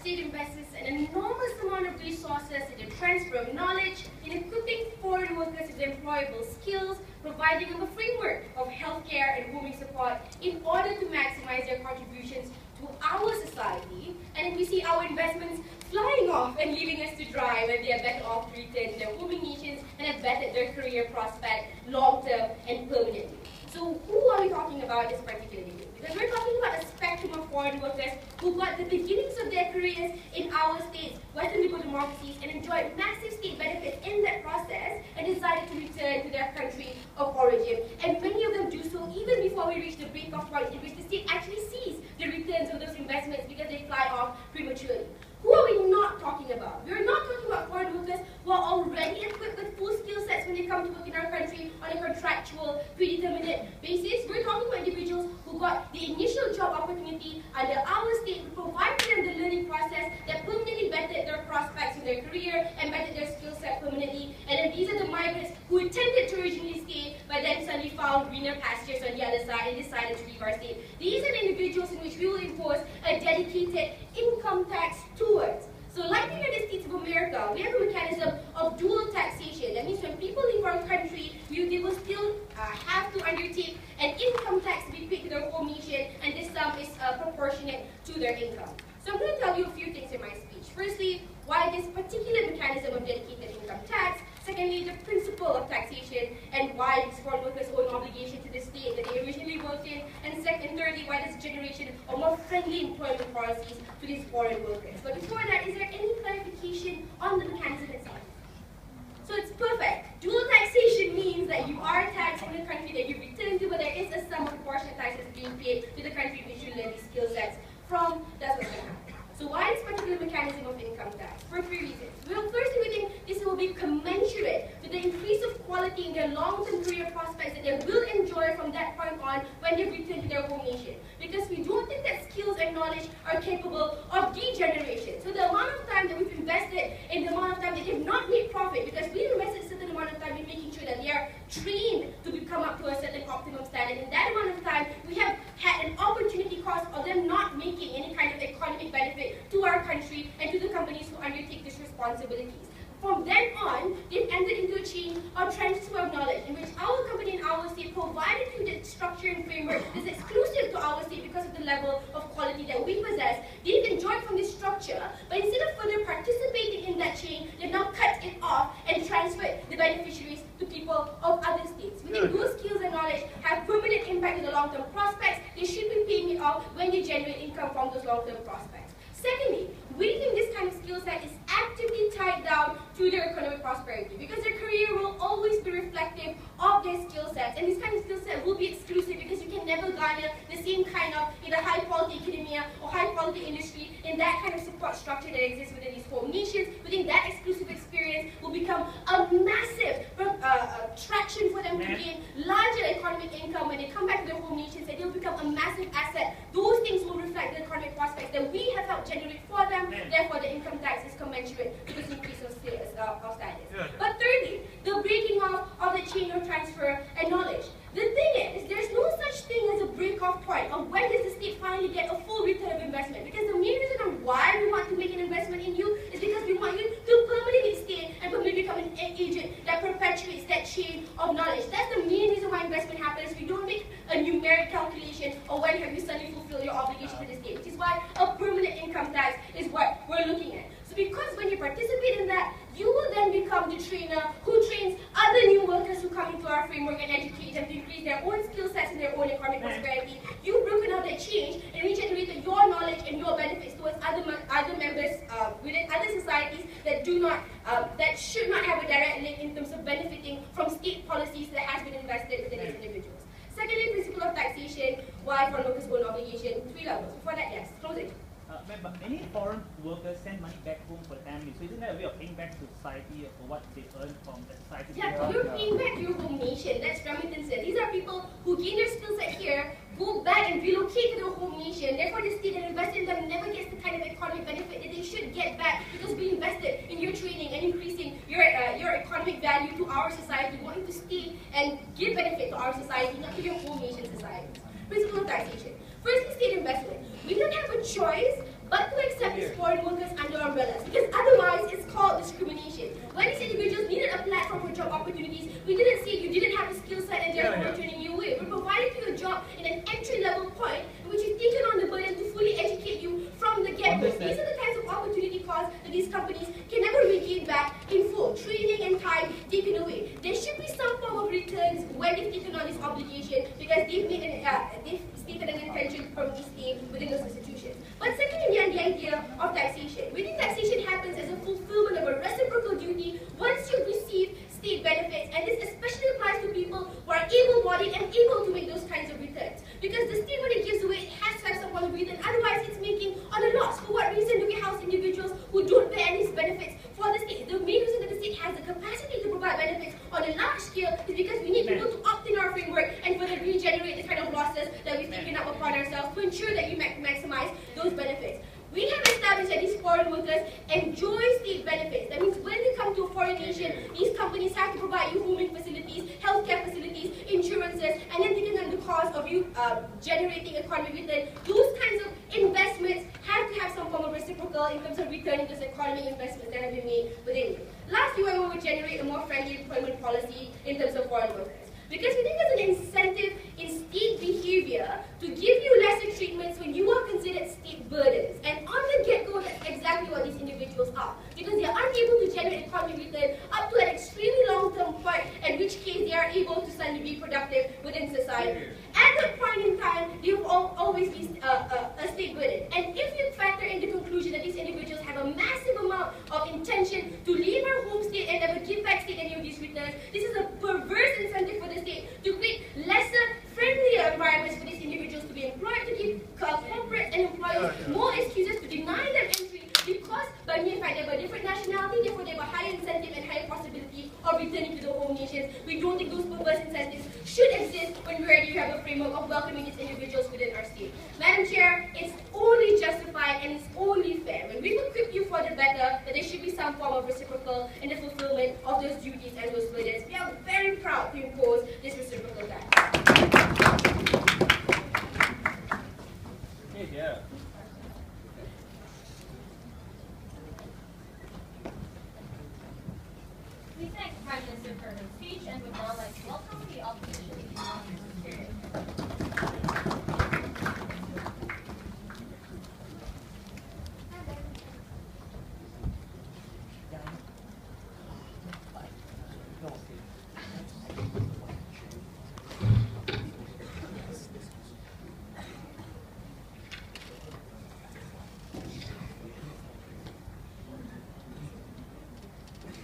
state invests an enormous amount of resources in the transfer of knowledge, in equipping foreign workers with employable skills, providing them a framework of healthcare and roaming support in order to maximize their contributions to our society. And we see our investments flying off and leaving us to dry when they are better off to return to their homing nations and have bettered their career prospect long-term and permanently. So who are we talking about in this particular video? Because we're talking about a spectrum of foreign workers who got the beginnings of their careers in our states, Western liberal democracies, and enjoyed massive state benefits in that process and decided to return to their country of origin. And many of them do so even before we reach the break-off point in which the state actually sees the returns of those investments because they fly off prematurely. Who are we not talking about? We're not talking about foreign workers who are already equipped with full skill sets when they come to work in our country on a contractual, predetermined basis. We're talking about individuals who got the initial job opportunity under our state, who provided them the learning process that permanently bettered their prospects in their career and bettered their skill set permanently. And then these are the migrants who intended to originally stay, but then suddenly found greener pastures on the other side and decided to leave our state. These are the individuals in which we will impose a dedicated income tax towards. So like the United States of America, we have a mechanism of dual taxation. That means when people leave our country, they will still have to undertake an income tax to be paid to their home nation, and this sum is proportionate to their income. So I'm going to tell you a few things in my speech. Firstly, why this particular mechanism of dedicated income tax. Secondly, the principle of taxation and why these foreign workers owe an obligation to the state that they originally worked in. And thirdly, why this generation of more friendly employment policies to these foreign workers. But before that, is there any clarification on the mechanism itself? So it's perfect. Dual taxation means that you are taxed in the country that you return to, but there is a sum of proportionate taxes being paid to the country in which you learn these skill sets from. That's what's going to happen. So why this particular mechanism of income tax? For 3 reasons. Well, firstly, we think this will be commensurate with the increase of quality in their long-term career prospects that they will enjoy from that point on when they return to their home nation. Because we don't think that skills and knowledge are capable of degeneration. So the amount of time that we've invested in the amount of time that they've not made profit, because we invested a certain amount of time in making sure that they are trained to come up to a certain optimum standard. In that amount of time, we have had an opportunity cost of them not making any kind of economic benefit to our country and to the companies who undertake these responsibilities. From then on, they've entered into a chain of transfer of knowledge in which our company and our state provided you the structure and framework that's exclusive to our state because of the level of quality that we possess. They've enjoyed from this structure, but instead of further participating in that chain, they've now cut it off and transferred the beneficiaries to people of other states. We think those skills and knowledge have permanent impact on the long-term prospects. They should be paying it off when they generate income from those long-term prospects. Secondly, we think this kind of skill set is actively tied down to their economic prosperity because their career will always be reflective of their skill sets, and this kind of skill set will be exclusive because you can never garner the same kind of either high-quality academia or high-quality industry in that kind of support structure that exists within these home nations. We think that exclusive experience will become a massive traction for them to gain larger economic income when they come back to their home nations, and they'll become a massive asset. Those things will reflect the economic prospects that we have helped generate for them. Therefore, the income tax is commensurate to this increase of status. But thirdly, the breaking off of the chain of transfer and knowledge. The thing is, there's no such thing as a break-off point of when does the state finally get a full return of investment. Because the main reason of why we want to make an investment in you is because we want you to permanently stay and permanently become an agent that perpetuates that chain of knowledge. That's the main reason why investment happens. We don't make a numeric calculation or when have you suddenly fulfilled your obligation to the state, which is why a permanent income tax is what we're looking at. So because when you participate in that, you will then become the trainer who trains other new workers who come into our framework and educate them to increase their own skill sets and their own economic prosperity. You've broken out that change and regenerated your knowledge and your benefits towards other members within other societies that do not, that should not have a direct link in terms of benefiting from state policies that has been invested within these individuals. Secondly, principle of taxation, why foreign workers own obligation, 3 levels. Before that, yes, closing. But many foreign workers send money back home for family, so isn't that a way of paying back to society for what they earn from the society? Yeah, you're paying back to your home nation. That's remittances. These are people who gain their skill set here, go back and relocate to their home nation. Therefore, the state that invested in them never gets the kind of economic benefit that they should get back because we invested in your training and increasing your economic value to our society. We want you to stay and give benefit to our society, not to your home nation society. Principle of taxation. Firstly, state investment. We don't have a choice but to accept these foreign workers taxation. But secondly, on the idea of taxation, we think taxation happens as a fulfillment of a reciprocal duty once you receive state benefits, and this especially applies to people who are able-bodied and able to make those kinds of returns. Because the state, when it gives away, it has to have some form of return, otherwise it's making on a loss. For what reason do we house individuals who don't pay any benefits for the state? The main reason that the state has the capacity to provide benefits on a large scale is because we need people to opt in our framework and further regenerate the kind of losses that we've taken up upon ourselves to ensure that you maximize those benefits. We have established that these foreign workers enjoy state benefits. That means when they come to a foreign nation, these companies have to provide you rooming facilities, healthcare facilities, insurances, and then taking on the cost of you generating economic return. Those kinds of investments have to have some form of reciprocal in terms of returning those economic investments that have been made within you. Lastly, we will generate a more friendly employment policy in terms of foreign workers. Because we think there's an incentive in state behavior to give you lesser treatments when you are considered state burdens. And on the get-go, that's exactly what these individuals are. Because they are unable to generate economic return up to an extremely long-term point, in which case they are able to suddenly be productive within society. At that point in time, they will always be a state burden. And if you factor in the conclusion that these individuals have a massive amount of intention to leave our home state and never give back state any of these returns, this is a perverse incentive for the state to create lesser, friendlier environments for these individuals to be employed, to give corporates and employers more excuses to deny them entry, because by mere fact they have a different nationality, therefore they have a higher incentive and higher possibility of returning to their home nations. We don't think those perverse incentives should exist when we already have a framework of welcoming these individuals within our state. Madam Chair, it's only justified and it's only fair when we equip you for the better that there should be some form of reciprocal in the fulfillment of those duties and those burdens. We are very proud to impose this reciprocal tax. Yeah. We thank Prime Minister for her speech and would now like to welcome the opposition leader.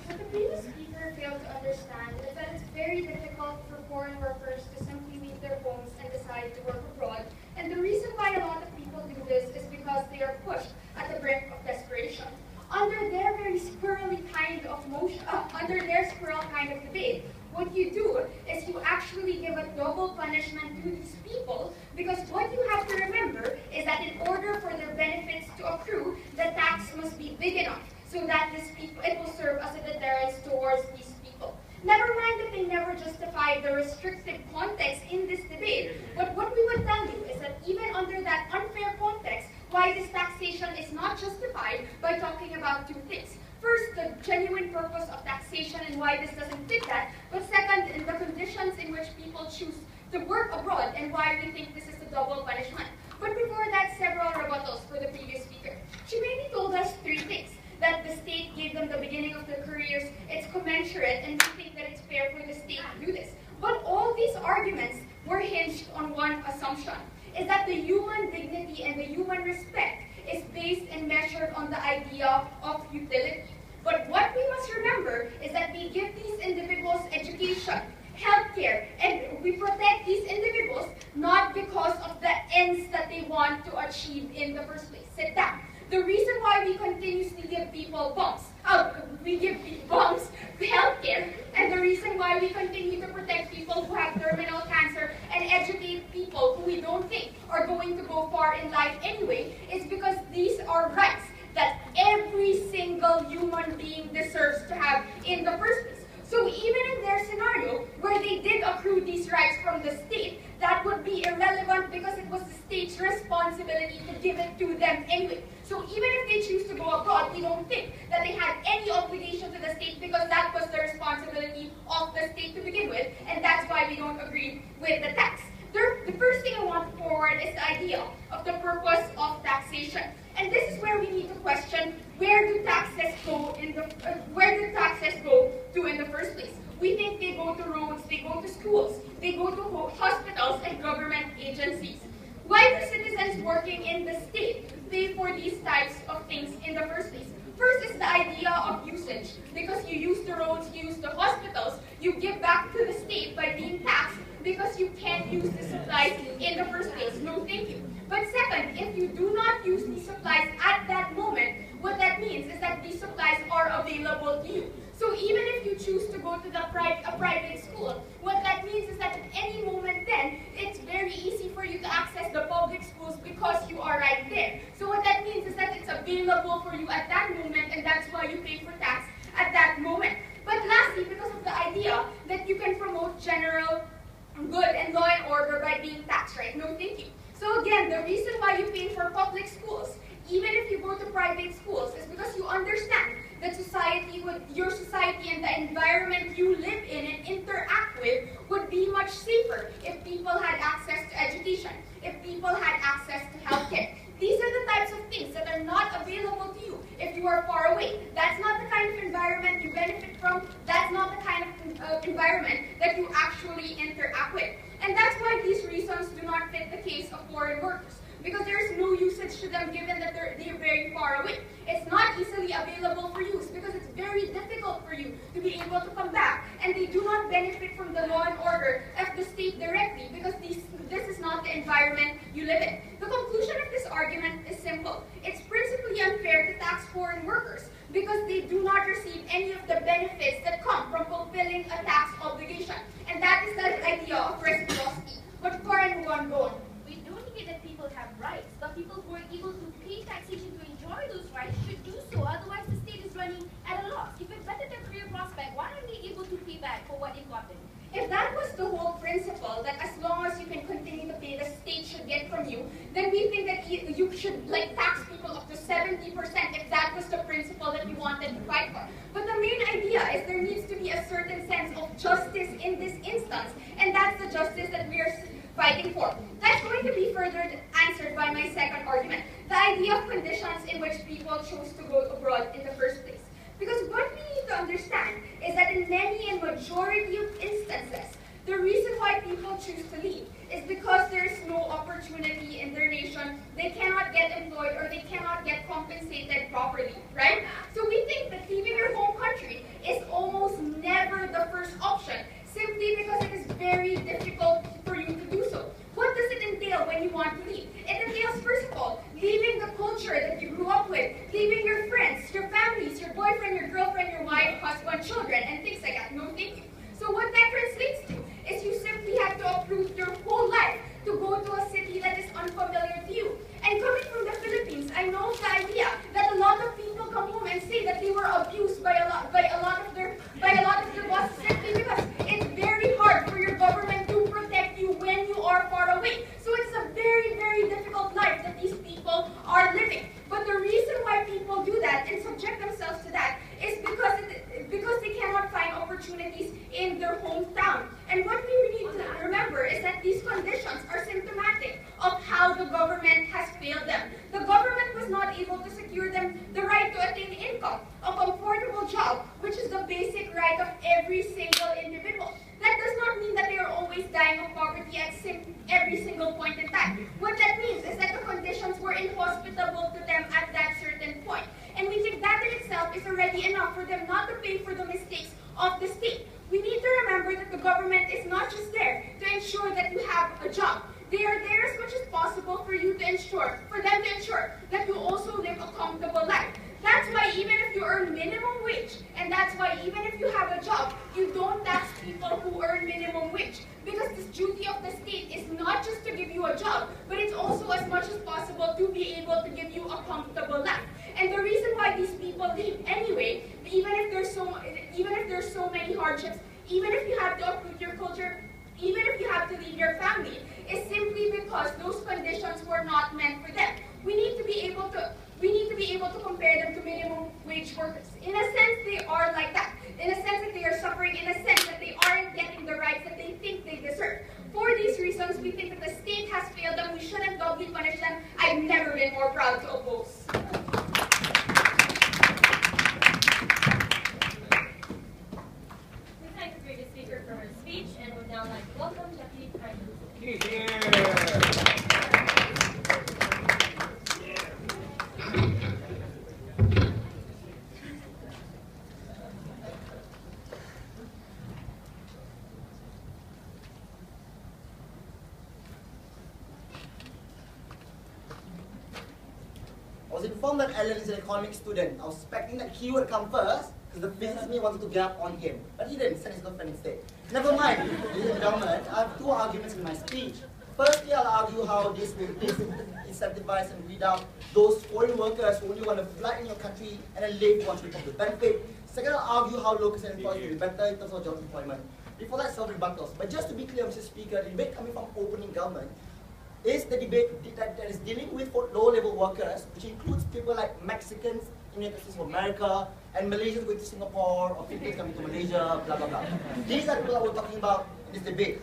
What the previous speaker failed to understand is that it's very difficult for foreign workers to simply leave their homes and decide to work abroad. And the reason why a lot of people do this is because they are pushed at the brink of desperation. Under their very squirrely kind of motion, under their squirrel kind of debate, what you do is you actually give a double punishment to these people, because what you have to remember is that in order for their benefits to accrue, the tax must be big enough so that it will serve as a deterrent towards these people. Never mind that they never justify the restrictive context in this debate, but what we would tell you is that even under that unfair context, why this taxation is not justified by talking about two things. First, the genuine purpose of taxation and why this doesn't fit that, but second, in the conditions in which people choose to work abroad and why we think this is a double punishment. But before that, several rebuttals for the previous speaker. She mainly told us three things. That the state gave them the beginning of their careers, it's commensurate, and we think that it's fair for the state to do this. But all these arguments were hinged on one assumption, is that the human dignity and the human respect is based and measured on the idea of utility. But what we must remember is that we give these individuals education, healthcare, and we protect these individuals not because of the ends that they want to achieve in the first place. Sit down. The reason why we continuously give people bumps, healthcare, and the reason why we continue to protect people who have terminal cancer and educate people who we don't think are going to go far in life anyway, is because these are rights that every single human being deserves to have in the first place. So even in their scenario, where they did accrue these rights from the state, that would be irrelevant because it was the state's responsibility to give it to them anyway. So even if they choose to go abroad, we don't think that they had any obligation to the state because that was the responsibility of the state to begin with, and that's why we don't agree with the tax. The first thing I want to forward is the idea of the purpose of taxation. And this is where we need to question, where do taxes go to in the first place? We think they go to roads, they go to schools, they go to hospitals and government agencies. Why do citizens working in the state you give back to the state by being taxed because you can't use the supplies in the first place. No, thank you. But second, if you do not use these supplies at that moment, what that means is that these supplies are available to you. So even if you choose to go to a private school, what that means is that at any moment then, it's very easy for you to access the public schools because you are right there. So what that means is that it's available for you at that moment, and that's why you pay for tax at that moment. But lastly, because of the idea that you can promote general good and law and order by being taxed, right? No, thank you. So again, the reason why you pay for public schools, even if you go to private schools, is because you understand that your society and the environment you live in and interact with would be much safer if people had access to education, if people had access to healthcare. These are the types of things that are not available to you if you are far away. That's not the kind of environment you benefit from. That's not the kind of environment that you actually interact with. And that's why these reasons do not fit the case of foreign workers, because there is no usage to them given that they're very far away. It's not easily available for use because it's very difficult for you to be able to come back, and they do not benefit from the law and order of the state directly because this is not the environment you live in. The conclusion of this argument is simple. It's principally unfair to tax foreign workers because they do not receive any of the benefits that come from fulfilling a tax obligation. And that is the idea of reciprocity. But foreign one go on. We do negate that people have rights, but people who are able to pay taxation to enjoy those rights should do so. Otherwise, the state is running at a loss. If it better their career prospect, why aren't they able to pay back for what they've gotten? If that was the whole principle, that as long as you can continue to pay, the state should get from you, then we think that you should tax people up to 70% if that was the principle that you wanted to fight for. But the main idea is there needs to be a certain sense of justice in this instance, and that's the justice that we are fighting for. That's going to be further answered by my second argument, the idea of conditions in which people chose to go abroad in the first place. Because what we need to understand is that in many and majority of instances, the reason why people choose to leave is because there is no opportunity in their nation, they cannot get employed or they cannot get compensated properly, right? So we think that leaving your home country is almost never the first option, simply because it is very difficult for you to do so. What does it entail when you want to leave? It entails, first of all, leaving the culture that you grew up with, leaving your friends, your families, your boyfriend, your girlfriend, your wife, husband, children, and things like that. No, thank you. So what that translates to is you simply have to uproot your whole life to go to a city that is unfamiliar to you. And coming from the Philippines, I know the idea that a lot of people come home and say that they were abused by a lot of their bosses simply because it's very hard for your government to protect you when you are far away. So it's a very, very difficult life that these people are living. But the reason why people do that and subject themselves to that is because they cannot find opportunities in their hometown. And what we need to remember is that these conditions are symptomatic of how the government has failed them. The government was not able to secure them the right to attain income, a comfortable job, which is the basic right of every single individual. That does not mean that they are always dying of poverty at every single point in time. What that means is that the conditions were inhospitable to them at that certain point. And we think that in itself is already enough for them not to pay for the mistakes of the state. We need to remember that the government is not just there to ensure that you have a job. They are there as much as possible for them to ensure that you also live a comfortable life. That's why even if you earn minimum wage, and that's why even if you have a job, you don't tax people who earn minimum wage. Because this duty of the state is not just to give you a job, but it's also as much as possible to be able to give you a comfortable life. And the reason why these people leave anyway, even if there's so many hardships, even if you have to uproot your culture, even if you have to leave your family, is simply because those conditions were not meant for them. We need to be able to compare them to minimum wage workers. In a sense, they are like that. In a sense that they are suffering, in a sense that they aren't getting the rights that they think they deserve. For these reasons, we think that the state has failed them. We shouldn't doubly punish them. I've never been more proud to oppose. We thank the previous speaker for her speech and would now like to welcome Deputy Prime Minister. Yeah. was informed that Alan is an economics student. I was expecting that he would come first, because the business me wanted to get up on him. But he didn't, send his girlfriend instead. Never mind, ladies and gentlemen, I have two arguments in my speech. Firstly, I'll argue how this will incentivize and weed out those foreign workers who only want to fly in your country and then live once we of the benefit. Second, I'll argue how locals and employees will be better in terms of job employment. Before that, self-rebuttals. But just to be clear, Mr. Speaker, the debate coming from opening government is the debate that is dealing with low-level workers, which includes people like Mexicans in the United States of America, and Malaysians going to Singapore, or Filipinos coming to Malaysia, blah, blah, blah. These are the people that we're talking about in this debate.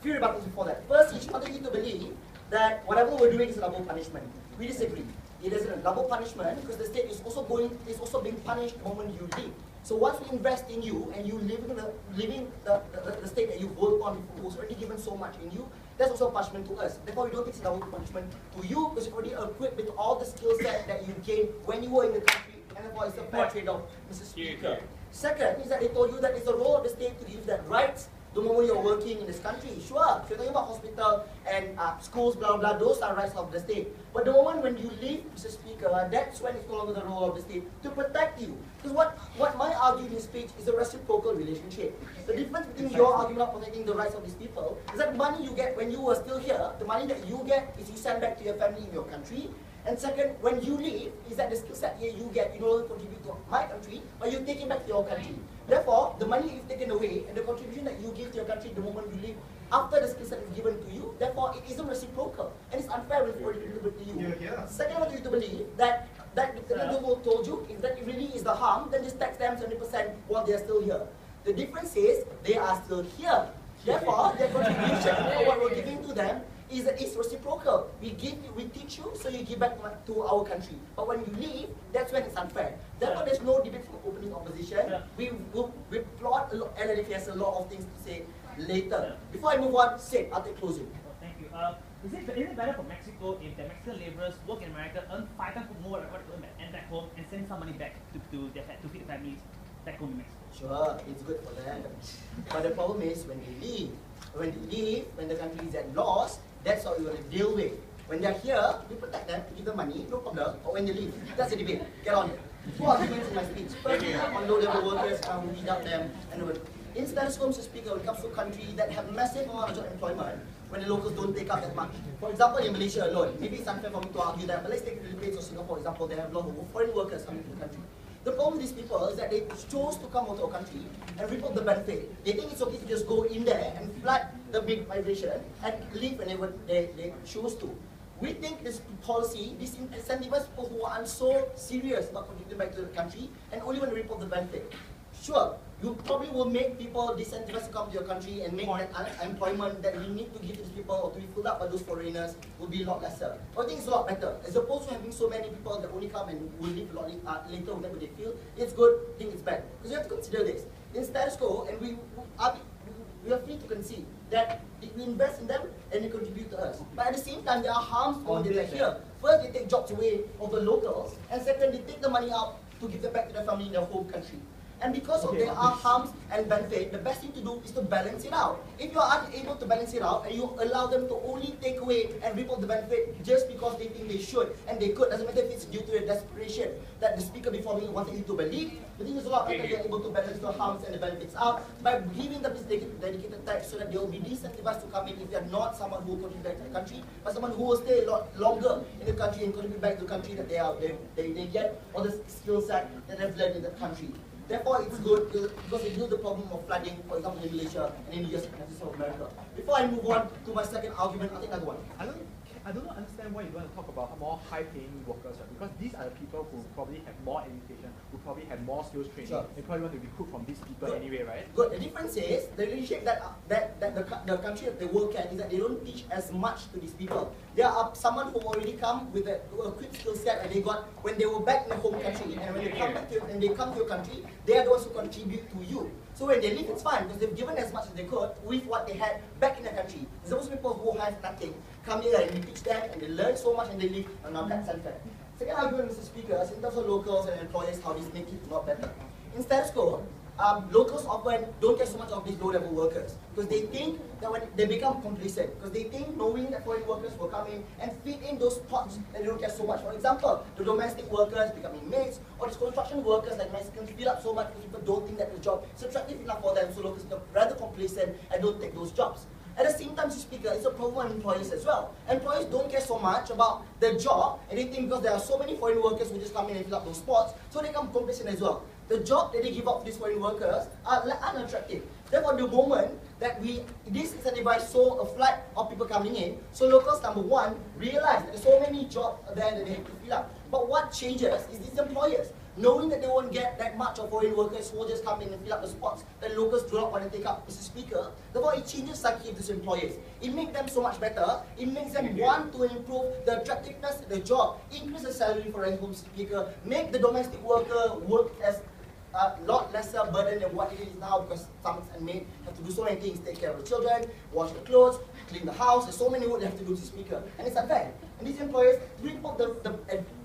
Few rebuttals before that. First, each wanted you to believe that whatever we're doing is a double punishment. We disagree. It isn't a double punishment because the state is also being punished the moment you leave. So once we invest in you and you live in the state that you work on, who's already given so much in you, that's also a punishment to us. Therefore, we don't think it's a double punishment to you because you're already equipped with all the skill set that you gained when you were in the country, and therefore it's a fair trade-off, Mr. Speaker. Second is that they told you that it's the role of the state to give that rights the moment you're working in this country. Sure, if you're talking about hospital and schools, blah, blah, those are rights of the state. But the moment when you leave, Mr. Speaker, that's when it's no longer the role of the state to protect you. Because what my argument in this speech is a reciprocal relationship. The difference between your argument of protecting the rights of these people is that the money you get when you were still here, the money that you get is you send back to your family in your country. And second, when you leave, is that the skill set here you get, you no longer contribute to my country, but you take it back to your country. Therefore, the money is taken away, and the contribution that you give to your country the moment you leave, after the skill set is given to you, therefore it isn't reciprocal, and it's unfair when it's already given to you. Second, I want you to believe that the world told you, if that really is the harm, then just tax them 70% while they are still here. The difference is, they are still here. Therefore, their contribution, or what we're giving to them, is reciprocal. We teach you, so you give back to our country. But when you leave, that's when it's unfair. Therefore, there's no debate from opening opposition. We plot a lot, and if he has a lot of things to say later. Before I move on, Sid, I'll take closing. Thank you. Is it better for Mexico if the Mexican laborers work in America, earn 5 times more than what they earn and back home, and send some money back to feed the families back home in Mexico? Sure, it's good for them. But the problem is when they leave, when the country is at loss, that's what we will deal with. When they're here, we protect them, give them money, no problem. Or when they leave, that's the debate. Get on it. Two arguments in my speech. First, on low-level workers, we without them. And in status quo, Mr. Speaker, when it comes to a country that have massive amount of job employment, when the locals don't take up that much. For example, in Malaysia alone, maybe it's unfair for me to argue that, but let's take the Philippines or Singapore, for example, they have a lot of foreign workers coming to the country. The problem with these people is that they chose to come out to our country and reap the benefit. They think it's okay to just go in there and flood the big migration and leave whenever they choose to. We think this policy disincentivizes people who aren't so serious about contributing back to the country and only want to reap the benefit. Sure, you probably will make people disincentivized to come to your country and make that unemployment that you need to give to these people or to be filled up by those foreigners will be a lot lesser. I think it's a lot better. As opposed to having so many people that only come and will leave a lot later whenever they feel, it's good, I think it's bad. Because you have to consider this. In status quo, and we are free to concede that we invest in them and they contribute to us. But at the same time, there are harms when they're here. First, they take jobs away of the locals, and second, they take the money out to give them back to their family in their home country. And because of there are harms and benefit, the best thing to do is to balance it out. If you are unable to balance it out and you allow them to only take away and reap the benefit just because they think they should and they could, doesn't matter if it's due to the desperation that the speaker before me wanted you to believe, the thing is a lot better they're able to balance the harms and the benefits out by giving them this dedicated tax so that they will be disincentivized to come in if they're not someone who will contribute back to the country, but someone who will stay a lot longer in the country and contribute back to the country that they get all the skill set that they've learned in the country. Therefore, it's good because it deals the problem of flooding, for example, in Malaysia and in the US and South America. Before I move on to my second argument, I'll take another one. I don't understand why you want to talk about more high-paying workers, right? Because these are the people who probably have more education, who probably have more skills training. Sure. They probably want to recruit from these people anyway, right? Good. The difference is the relationship that the country that they work at is that they don't teach as much to these people. There are someone who already come with a quick skill set that they got when they were back in the home country, and when they come back to your country, they are the ones who contribute to you. So when they leave, it's fine because they've given as much as they could with what they had back in the country. There's those people who have nothing come here and we teach them and they learn so much and they leave, and now that's unfair. Second argument, Mr. Speaker, is in terms of locals and employers, how this make it not better. In status quo, locals often don't get so much of these low-level workers because they think that when they become complacent, because they think knowing that foreign workers will come in and fit in those spots that they don't care so much. For example, the domestic workers becoming maids, or these construction workers like Mexicans fill up so much because people don't think that the job is attractive enough for them, so locals become rather complacent and don't take those jobs. At the same time, Mr. Speaker, it's a problem on employers as well. Employers don't care so much about the job, and they think because there are so many foreign workers who just come in and fill up those spots, so they become complacent as well. The job that they give up to these foreign workers are unattractive. Therefore, the moment that this incentivizes so a flood of people coming in, so locals, number one, realize that there's so many jobs there that they have to fill up. But what changes is these employers, knowing that they won't get that much of foreign workers who will just come in and fill up the spots that locals do not want to take up, Mr. Speaker. Therefore, it changes psyche of these employers. It makes them so much better. It makes them want to improve the attractiveness of the job, increase the salary for them, Mr. Speaker, make the domestic worker work as a lot lesser burden than what it is now, because some and maid have to do so many things, take care of the children, wash the clothes, clean the house. There's so many work they have to do, Mr. Speaker, and it's unfair. And these employers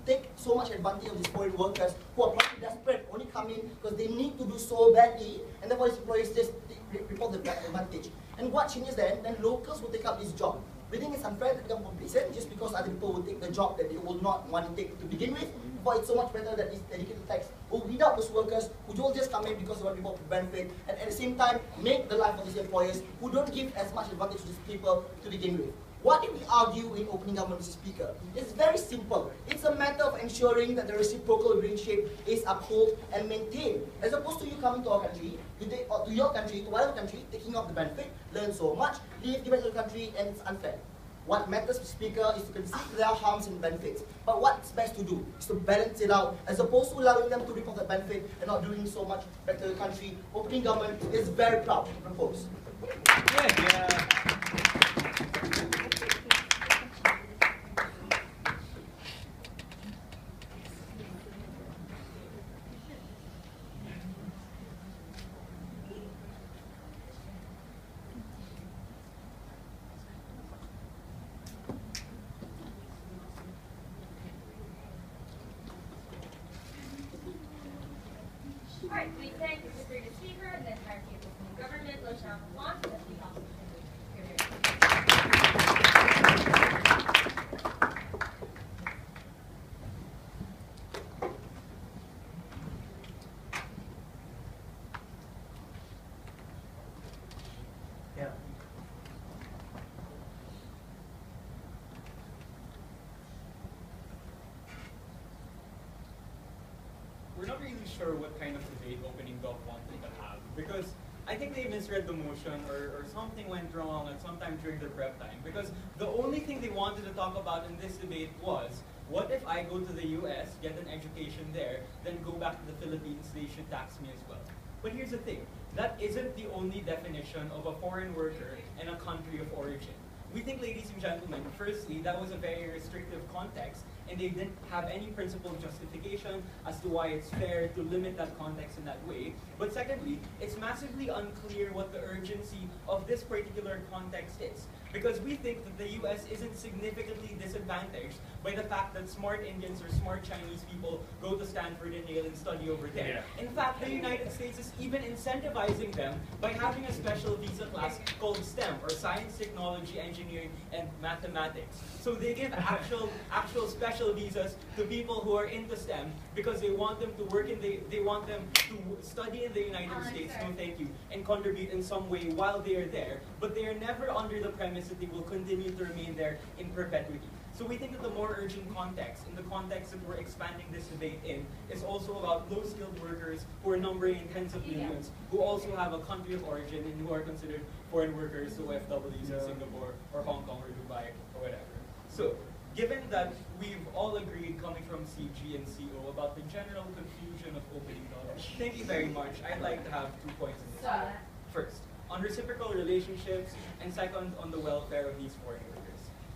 take so much advantage of these foreign workers who are probably desperate, only come in because they need to do so badly, and therefore these employers just report the advantage. And what changes then locals will take up this job. We think it's unfair to become complacent just because other people will take the job that they will not want to take to begin with. But it's so much better that these dedicated tax will weed out those workers who will just come in because they want people to benefit, and at the same time make the life of these employers who don't give as much advantage to these people to begin with. What did we argue in opening government, Mr. Speaker? It's very simple. It's a matter of ensuring that the reciprocal relationship is upheld and maintained. As opposed to you coming to our country, to your country, to whatever country, taking off the benefit, learn so much, leave, give it to the country, and it's unfair. What matters, Mr. Speaker, is to consider their harms and benefits. But what's best to do is to balance it out, as opposed to allowing them to reap off the benefit and not doing so much back to the country. Opening government is very proud to propose. Yeah. Alright, we thank the Secretary Speaker and the entire team of the government. Let's now move on to the Speaker. Yeah. We're not really sure what kind of debate opening gov wanted to have, because I think they misread the motion, or something went wrong at some time during the prep time, because the only thing they wanted to talk about in this debate was, what if I go to the US, get an education there, then go back to the Philippines, they should tax me as well. But here's the thing, that isn't the only definition of a foreign worker in a country of origin. We think, ladies and gentlemen, firstly, that was a very restrictive context, and they didn't have any principled justification as to why it's fair to limit that context in that way. But secondly, it's massively unclear what the urgency of this particular context is, because we think that the US isn't significantly disadvantaged by the fact that smart Indians or smart Chinese people go to Stanford and Yale and study over there. Yeah. In fact, the United States is even incentivizing them by having a special visa class called STEM, or Science, Technology, Engineering, and Mathematics. So they give actual special visas to people who are into STEM because they want them to work they want them to study in the United States, no thank you, and contribute in some way while they are there, but they are never under the premise that they will continue to remain there in perpetuity. So we think that the more urgent context, in the context that we're expanding this debate in, is also about low-skilled workers who are numbering in tens of millions, who also have a country of origin and who are considered foreign workers, so FWs in Singapore or Hong Kong or Dubai or whatever. So, given that we've all agreed, coming from CG and CO, about the general confusion of opening dollars, thank you very much. I'd like to have 2 points in this. First, on reciprocal relationships, and second, on the welfare of these foreign workers.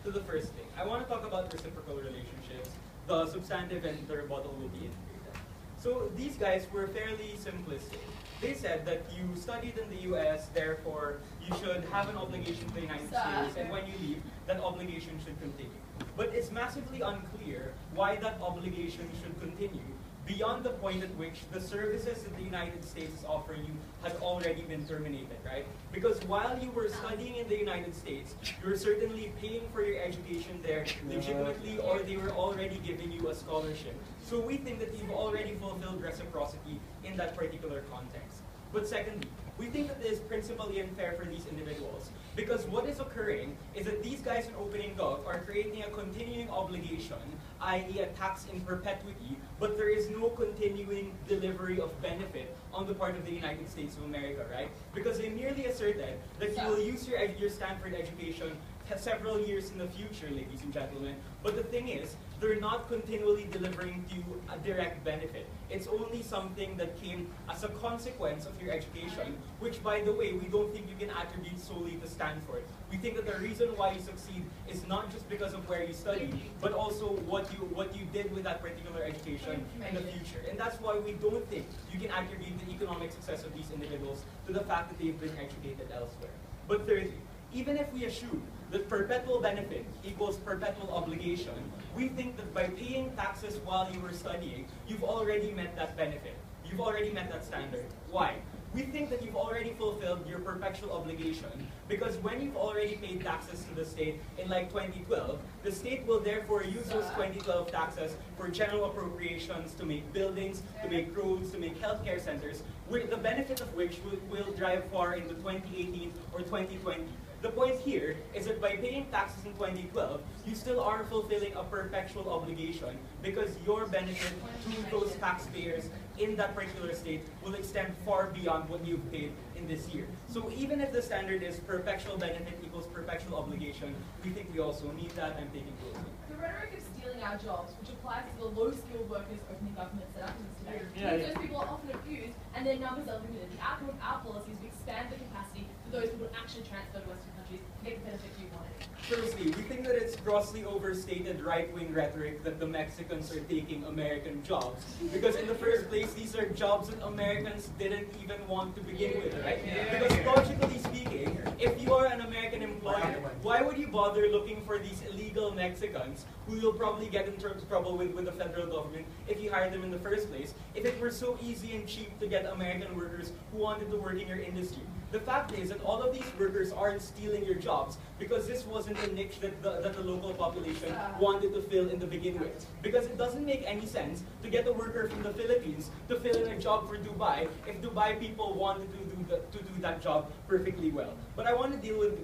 To the first thing, I want to talk about reciprocal relationships. The substantive and the rebuttal will be integrated. So these guys were fairly simplistic. They said that you studied in the US, therefore you should have an obligation to the United States, and when you leave, that obligation should continue. But it's massively unclear why that obligation should continue beyond the point at which the services that the United States is offering you had already been terminated, right? Because while you were studying in the United States, you were certainly paying for your education there legitimately, or they were already giving you a scholarship. So we think that you've already fulfilled reciprocity in that particular context. But secondly, we think that it is principally unfair for these individuals, because what is occurring is that these guys in opening gov are creating a continuing obligation, i.e. a tax in perpetuity, but there is no continuing delivery of benefit on the part of the United States of America, right? Because they merely asserted that you will use your Stanford education several years in the future, ladies and gentlemen. But the thing is, they're not continually delivering to you a direct benefit. It's only something that came as a consequence of your education, which, by the way, we don't think you can attribute solely to Stanford. We think that the reason why you succeed is not just because of where you studied, but also what you did with that particular education in the future. And that's why we don't think you can attribute the economic success of these individuals to the fact that they've been educated elsewhere. But thirdly, even if we assume that perpetual benefit equals perpetual obligation, we think that by paying taxes while you were studying, you've already met that benefit. You've already met that standard. Why? We think that you've already fulfilled your perpetual obligation because when you've already paid taxes to the state in like 2012, the state will therefore use those 2012 taxes for general appropriations to make buildings, to make roads, to make healthcare centers, the benefit of which will drive far into 2018 or 2020. The point here is that by paying taxes in 2012, you still are fulfilling a perpetual obligation because your benefit to those taxpayers in that particular state will extend far beyond what you've paid in this year. So even if the standard is perpetual benefit equals perpetual obligation, we think we also need that. I'm taking closely. The rhetoric of stealing our jobs, which applies to the low-skilled workers opening government setups today, those people are often abused and their numbers are limited. The outcome of our policies is expand the capacity for those who would actually transfer to Western countries to get the benefit you wanted. Firstly, we think that it's grossly overstated right-wing rhetoric that the Mexicans are taking American jobs. Because in the first place, these are jobs that Americans didn't even want to begin with, right? Because logically speaking, if you are an American employer, why would you bother looking for these illegal Mexicans who you'll probably get into trouble with the federal government if you hire them in the first place, if it were so easy and cheap to get American workers who wanted to work in your industry? The fact is that all of these workers aren't stealing your jobs because this wasn't a niche that the local population wanted to fill in the begin with. Because it doesn't make any sense to get a worker from the Philippines to fill in a job for Dubai if Dubai people wanted to do that job perfectly well. But I want to deal with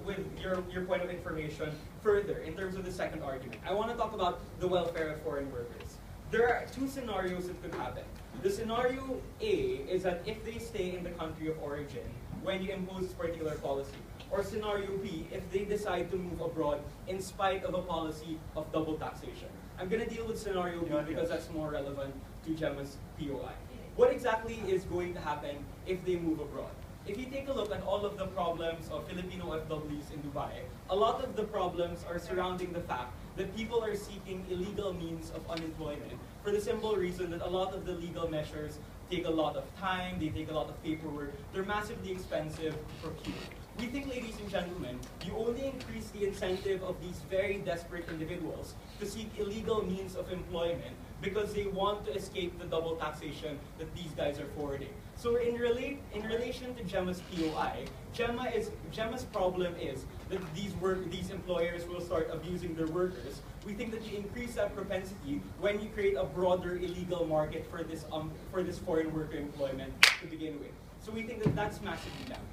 your point of information further in terms of the second argument. I want to talk about the welfare of foreign workers. There are two scenarios that could happen. The scenario A is that if they stay in the country of origin when you impose this particular policy, or scenario B, if they decide to move abroad in spite of a policy of double taxation. I'm going to deal with scenario B because that's more relevant to Gemma's POI. What exactly is going to happen if they move abroad? If you take a look at all of the problems of Filipino FWs in Dubai, a lot of the problems are surrounding the fact that people are seeking illegal means of unemployment for the simple reason that a lot of the legal measures take a lot of time, they take a lot of paperwork, they're massively expensive to procure. We think, ladies and gentlemen, you only increase the incentive of these very desperate individuals to seek illegal means of employment because they want to escape the double taxation that these guys are forwarding. So in relation to Gemma's POI, Gemma's problem is that these employers will start abusing their workers. We think that you increase that propensity when you create a broader illegal market for this foreign worker employment to begin with. So we think that that's massively damaging.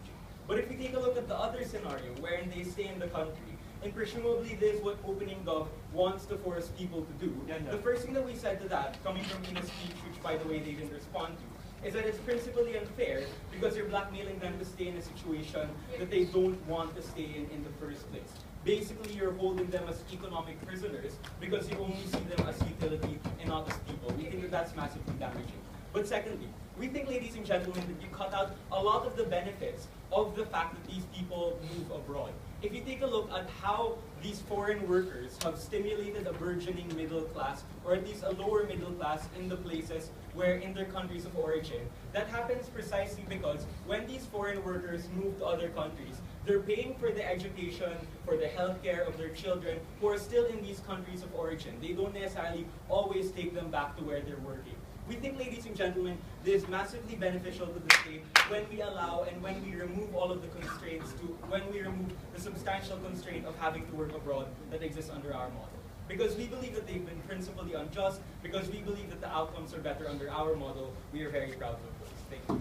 But if we take a look at the other scenario, wherein they stay in the country, and presumably this is what Opening Gov wants to force people to do, the first thing that we said to that, coming from Ina's speech, which by the way they didn't respond to, is that it's principally unfair because you're blackmailing them to stay in a situation that they don't want to stay in the first place. Basically, you're holding them as economic prisoners because you only see them as utility and not as people. We think that that's massively damaging. But secondly, we think, ladies and gentlemen, that you cut out a lot of the benefits of the fact that these people move abroad. If you take a look at how these foreign workers have stimulated a burgeoning middle class, or at least a lower middle class in the places where in their countries of origin, that happens precisely because when these foreign workers move to other countries, They're paying for the education, for the healthcare of their children who are still in these countries of origin. They don't necessarily always take them back to where they're working. We think, ladies and gentlemen, this is massively beneficial to the state when we allow and when we remove all of the constraints, when we remove the substantial constraint of having to work abroad that exists under our model. Because we believe that they've been principally unjust, because we believe that the outcomes are better under our model, we are very proud to oppose. Thank you.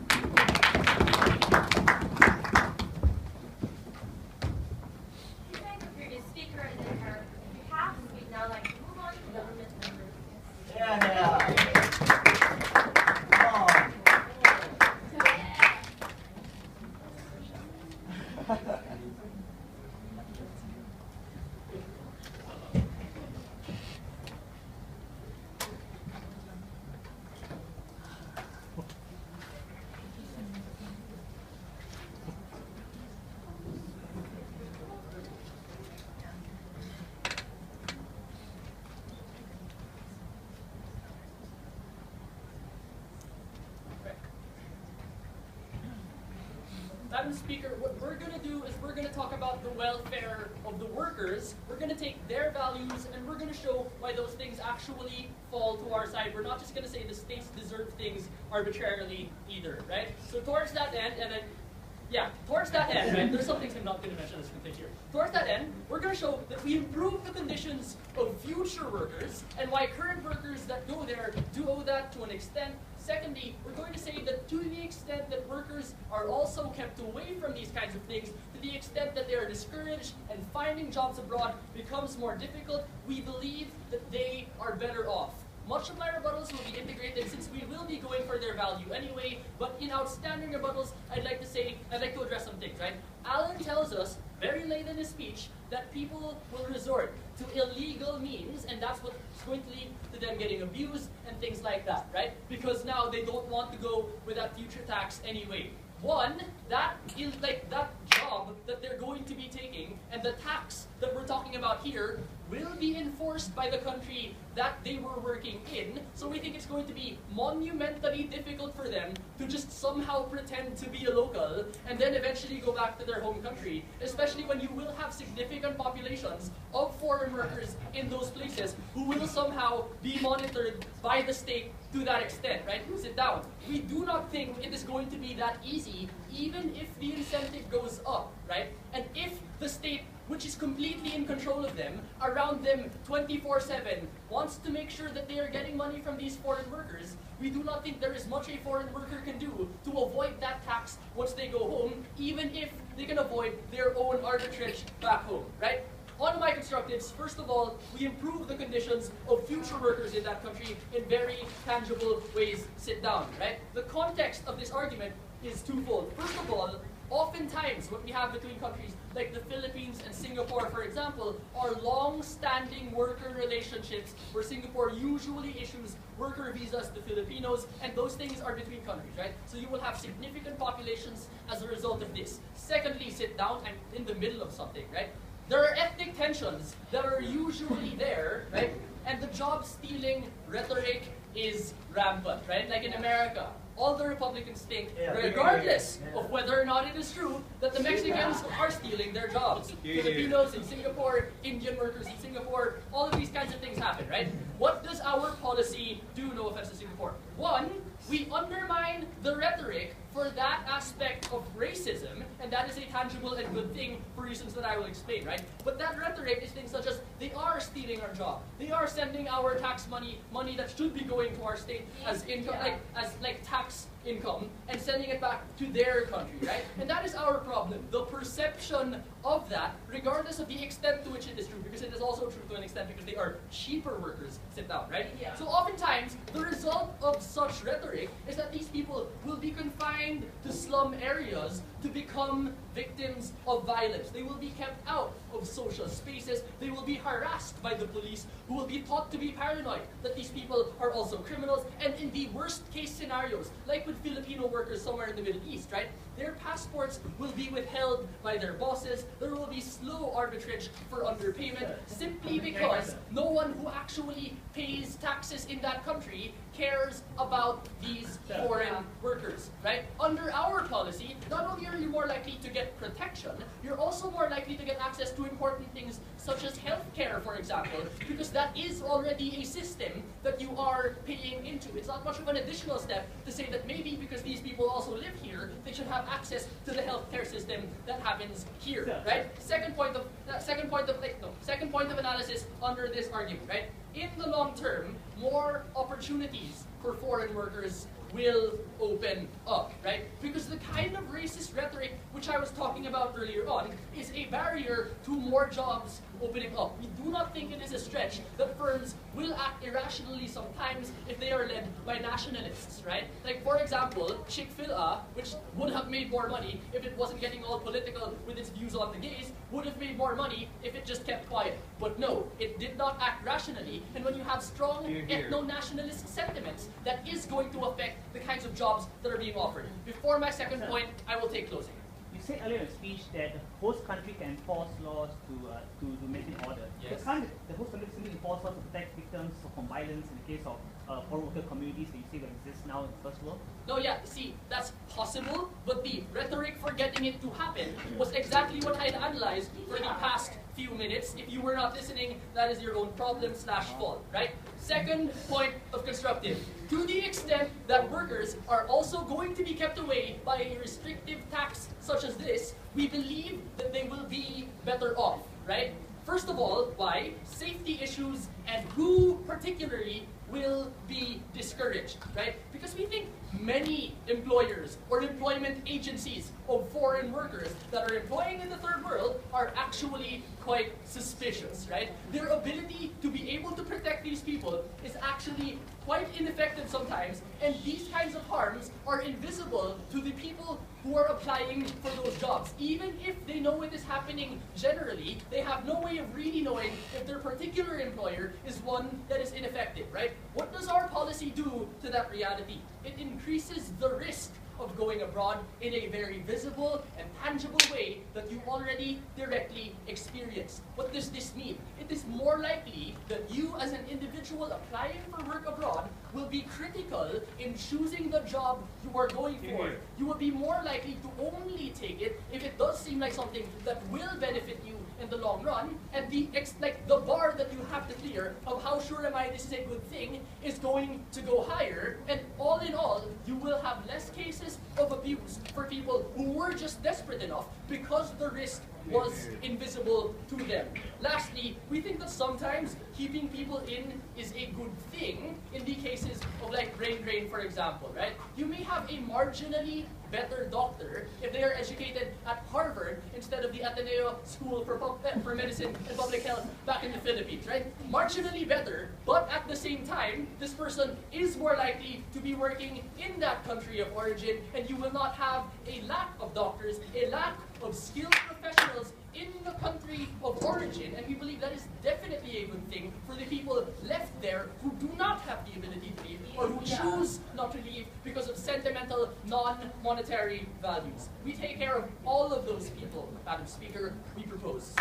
We thank the previous speaker, and then our behalf, we'd now like to move on to government members. Yeah. Madam Speaker, what we're going to do is we're going to talk about the welfare of the workers. We're going to take their values and we're going to show why those things actually fall to our side. We're not just going to say the states deserve things arbitrarily either, right? So towards that end, and then, towards that end, right? There's some things I'm not going to mention as we continue. Towards that end, we're going to show that we improve the conditions of future workers and why current workers that go there do owe that to an extent. Secondly, we're going to say that to the extent that workers are also kept away from these kinds of things, to the extent that they are discouraged and finding jobs abroad becomes more difficult, we believe that they are better off. Much of my rebuttals will be integrated since we will be going for their value anyway, but in outstanding rebuttals, I'd like to address some things, right? Alan tells us, very late in his speech, that people will resort to illegal means, and that's what's going to lead to them getting abused and things like that, right? Because now they don't want to go with that future tax anyway. One, that job that they're going to be taking and the tax that we're talking about here will be enforced by the country that they were working in. So we think it's going to be monumentally difficult for them to just somehow pretend to be a local and then eventually go back to their home country, especially when you will have significant populations of foreign workers in those places who will somehow be monitored by the state to that extent, right? Sit down. We do not think it is going to be that easy, even if the incentive goes up, right? And if the state, which is completely in control of them, around them 24/7, wants to make sure that they are getting money from these foreign workers, we do not think there is much a foreign worker can do to avoid that tax once they go home, even if they can avoid their own arbitrage back home, right? On my constructives, first of all, we improve the conditions of future workers in that country in very tangible ways. Sit down, right? The context of this argument is twofold. First of all, oftentimes what we have between countries like the Philippines and Singapore, for example, are long-standing worker relationships where Singapore usually issues worker visas to Filipinos, and those things are between countries, right? So you will have significant populations as a result of this. Secondly, sit down, I'm in the middle of something, right? There are ethnic tensions that are usually there, right? And the job-stealing rhetoric is rampant, right? Like in America, all the Republicans think, regardless of whether or not it is true, that the Mexicans are stealing their jobs. Filipinos in Singapore, Indian workers in Singapore, all of these kinds of things happen, right? What does our policy do, no offense to Singapore? One, we undermine the rhetoric for that aspect of racism, and that is a tangible and good thing for reasons that I will explain, right? But that rhetoric is things such as, they are stealing our job. They are sending our tax money that should be going to our state as income, like tax income, and sending it back to their country, right? And that is our problem. The perception of that, regardless of the extent to which it is true, because it is also true to an extent because they are cheaper workers, sit down, right? Yeah. So oftentimes, the result of such rhetoric is that these people will be confined to slum areas to become victims of violence. They will be kept out of social spaces. They will be harassed by the police, who will be taught to be paranoid that these people are also criminals. And in the worst case scenarios, like with Filipino workers somewhere in the Middle East, right? Their passports will be withheld by their bosses. There will be slow arbitrage for underpayment simply because no one who actually pays taxes in that country cares about these foreign workers, right? Under our policy, not only are only more likely to get protection, you're also more likely to get access to important things such as healthcare, for example, because that is already a system that you are paying into. It's not much of an additional step to say that maybe because these people also live here, they should have access to the healthcare system that happens here, right? Second point of analysis under this argument, right? In the long term, more opportunities for foreign workers will open up, right? Because the kind of racist rhetoric which I was talking about earlier on is a barrier to more jobs opening up. We do not think it is a stretch that firms will act irrationally sometimes if they are led by nationalists, right? Like, for example, Chick-fil-A, which would have made more money if it wasn't getting all political with its views on the gays, would have made more money if it just kept quiet. But no, it did not act rationally, and when you have strong ethno-nationalist sentiments, that is going to affect the kinds of jobs that are being offered. Before my second point, I will take closing. You said earlier in the speech that the host country can enforce laws to maintain order. Yes. Can't the host country simply enforce laws to protect victims from violence in the case of foreign worker communities that you say that exist now in the first world? No, yeah, see, that's possible, but the rhetoric for getting it to happen was exactly what I had analyzed for the past few minutes. If you were not listening, that is your own problem / fault, right? Second point of constructive. To the extent that workers are also going to be kept away by a restrictive tax such as this, we believe that they will be better off, right? First of all, why? Safety issues and who particularly will be discouraged, right? Because we think many employers or employment agencies of foreign workers that are employing in the third world are actually quite suspicious, right? Their ability to be able to protect these people is actually quite ineffective sometimes, and these kinds of harms are invisible to the people who are applying for those jobs. Even if they know it is happening generally, they have no way of really knowing if their particular employer is one that is ineffective, right? What does our policy do to that reality? It increases the risk of going abroad in a very visible and tangible way that you already directly experience. What does this mean? It is more likely that you as an individual applying for work abroad will be critical in choosing the job you are going for. You will be more likely to only take it if it does seem like something that will benefit you in the long run, and the bar that you have to clear of how sure am I this is a good thing is going to go higher, and all in all, you will have less cases of abuse for people who were just desperate enough because the risk was invisible to them. Lastly, we think that sometimes keeping people in is a good thing in the cases of like brain drain, for example, right? You may have a marginally better doctor if they are educated at Harvard instead of the Ateneo School for Medicine and Public Health back in the Philippines, right? Marginally better, but at the same time, this person is more likely to be working in that country of origin, and you will not have a lack of doctors, a lack of skilled professionals in the country of origin, and we believe that is definitely a good thing for the people left there who do not have the ability to leave or who choose not to leave because of sentimental, non-monetary values. We take care of all of those people, Madam Speaker, we propose.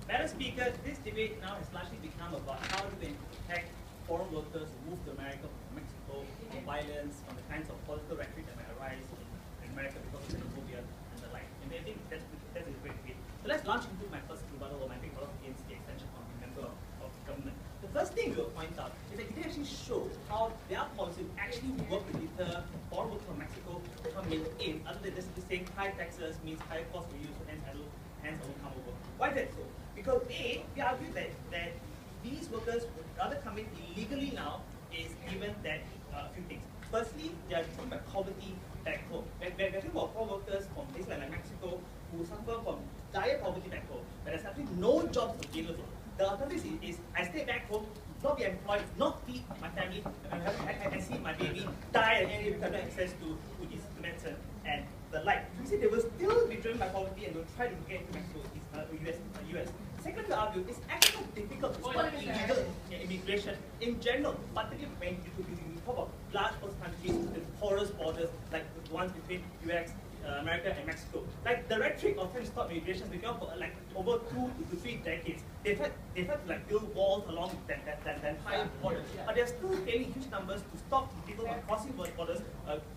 Madam Speaker, this debate now has largely become about how do we protect foreign workers who move to America from Mexico, from violence, from the kinds of political rhetoric that might arise in America because of xenophobia and the like. And I think that's a great debate. So let's launch into my first rebuttal or my big rebuttal against the extension from the member of government. The first thing we'll point out is that it actually shows how their policy actually work to deter foreign workers from Mexico coming in, other than just saying high taxes means higher cost for you, so hence I won't come over. Why is that so? Because A, we argue that these workers would rather come in illegally now is given that a few things. Firstly, they are driven by poverty back home. We're talking about poor workers from places like Mexico who suffer from dire poverty back home, but they're actually no jobs available. The alternative is I stay back home, not be employed, not feed my family, and see my baby die at any because I have access to his medicine and the like. You see, they will still be driven by poverty and will try to get to Mexico, US. Second, to argue, it's actually difficult to stop illegal immigration in general, particularly when you talk about large coast countries with porous borders like the ones between US, America and Mexico. Like the rhetoric of trying to stop immigration has become for like over 2 to 3 decades. They've had to like build walls along the entire border, but they're still failing huge numbers to stop people from crossing borders,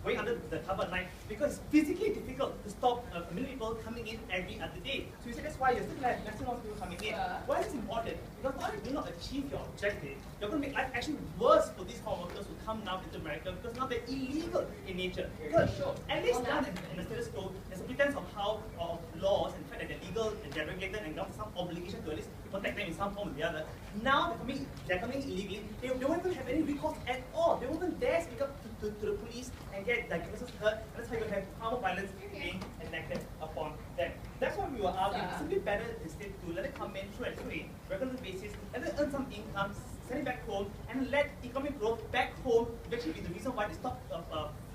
going under the cover of night, because it's physically difficult to stop a million people coming in every other day. So you say that's why you're still have maximum people coming in. Why is this important? Because not only do you not achieve your objective, you're going to make life actually worse for these foreign workers who come now into America because now they're illegal in nature. Because at least now in the status quo, there's a pretense of how of laws and the fact that they're legal and they're regulated and got some obligation to at least protect them in some form or the other. Now they're coming illegally. They won't even have any recourse at all. They won't even dare speak up to the police and get diagnosis hurt. And that's how you have harmful violence being enacted upon them. That's why we were arguing it's simply better instead to let it come in through and through a regular basis, let them earn some income, send it back home, and let economic growth back home eventually be the reason why they stop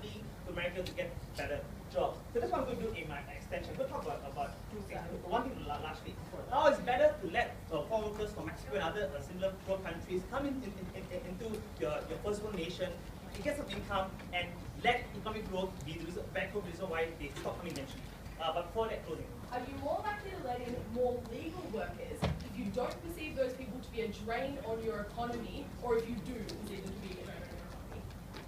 fleeing to America to get better jobs. So that's what I'm going to do in my extension. We'll talk about 2 things. One thing largely. Now it's better to let foreign workers from Mexico and other similar poor countries come into your first world nation, get some income, and let economic growth be the reason, back home the reason why they stop coming eventually. But for that closing. Are you more likely to let in more legal workers if you don't perceive those people to be a drain on your economy, or if you do perceive them to be a drain on your economy?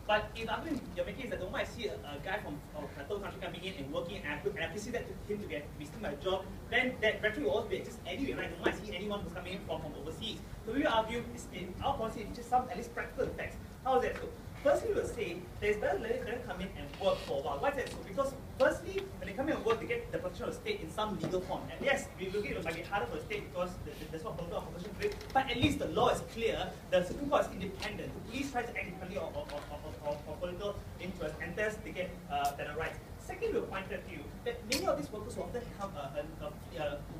But if the argument you're making is that the moment I see a guy from a third country coming in and working, and I perceive that to him to be wasting my job, then that rhetoric will always exist anyway, right? The moment I see anyone who's coming in from overseas. So we argue is in our policy, it's just some at least practical effects. How is that so? Firstly, we'll say there's better let them come in and work for a while. Why is that so? Because firstly, when they come in and work, they get the protection of the state in some legal form. And yes, we will it might be harder for the state because there's not political opposition to it, but at least the law is clear, the Supreme Court is independent, the police try to act independently of political interest, and thus they get better rights. Secondly, we'll point out to you that many of these workers who often come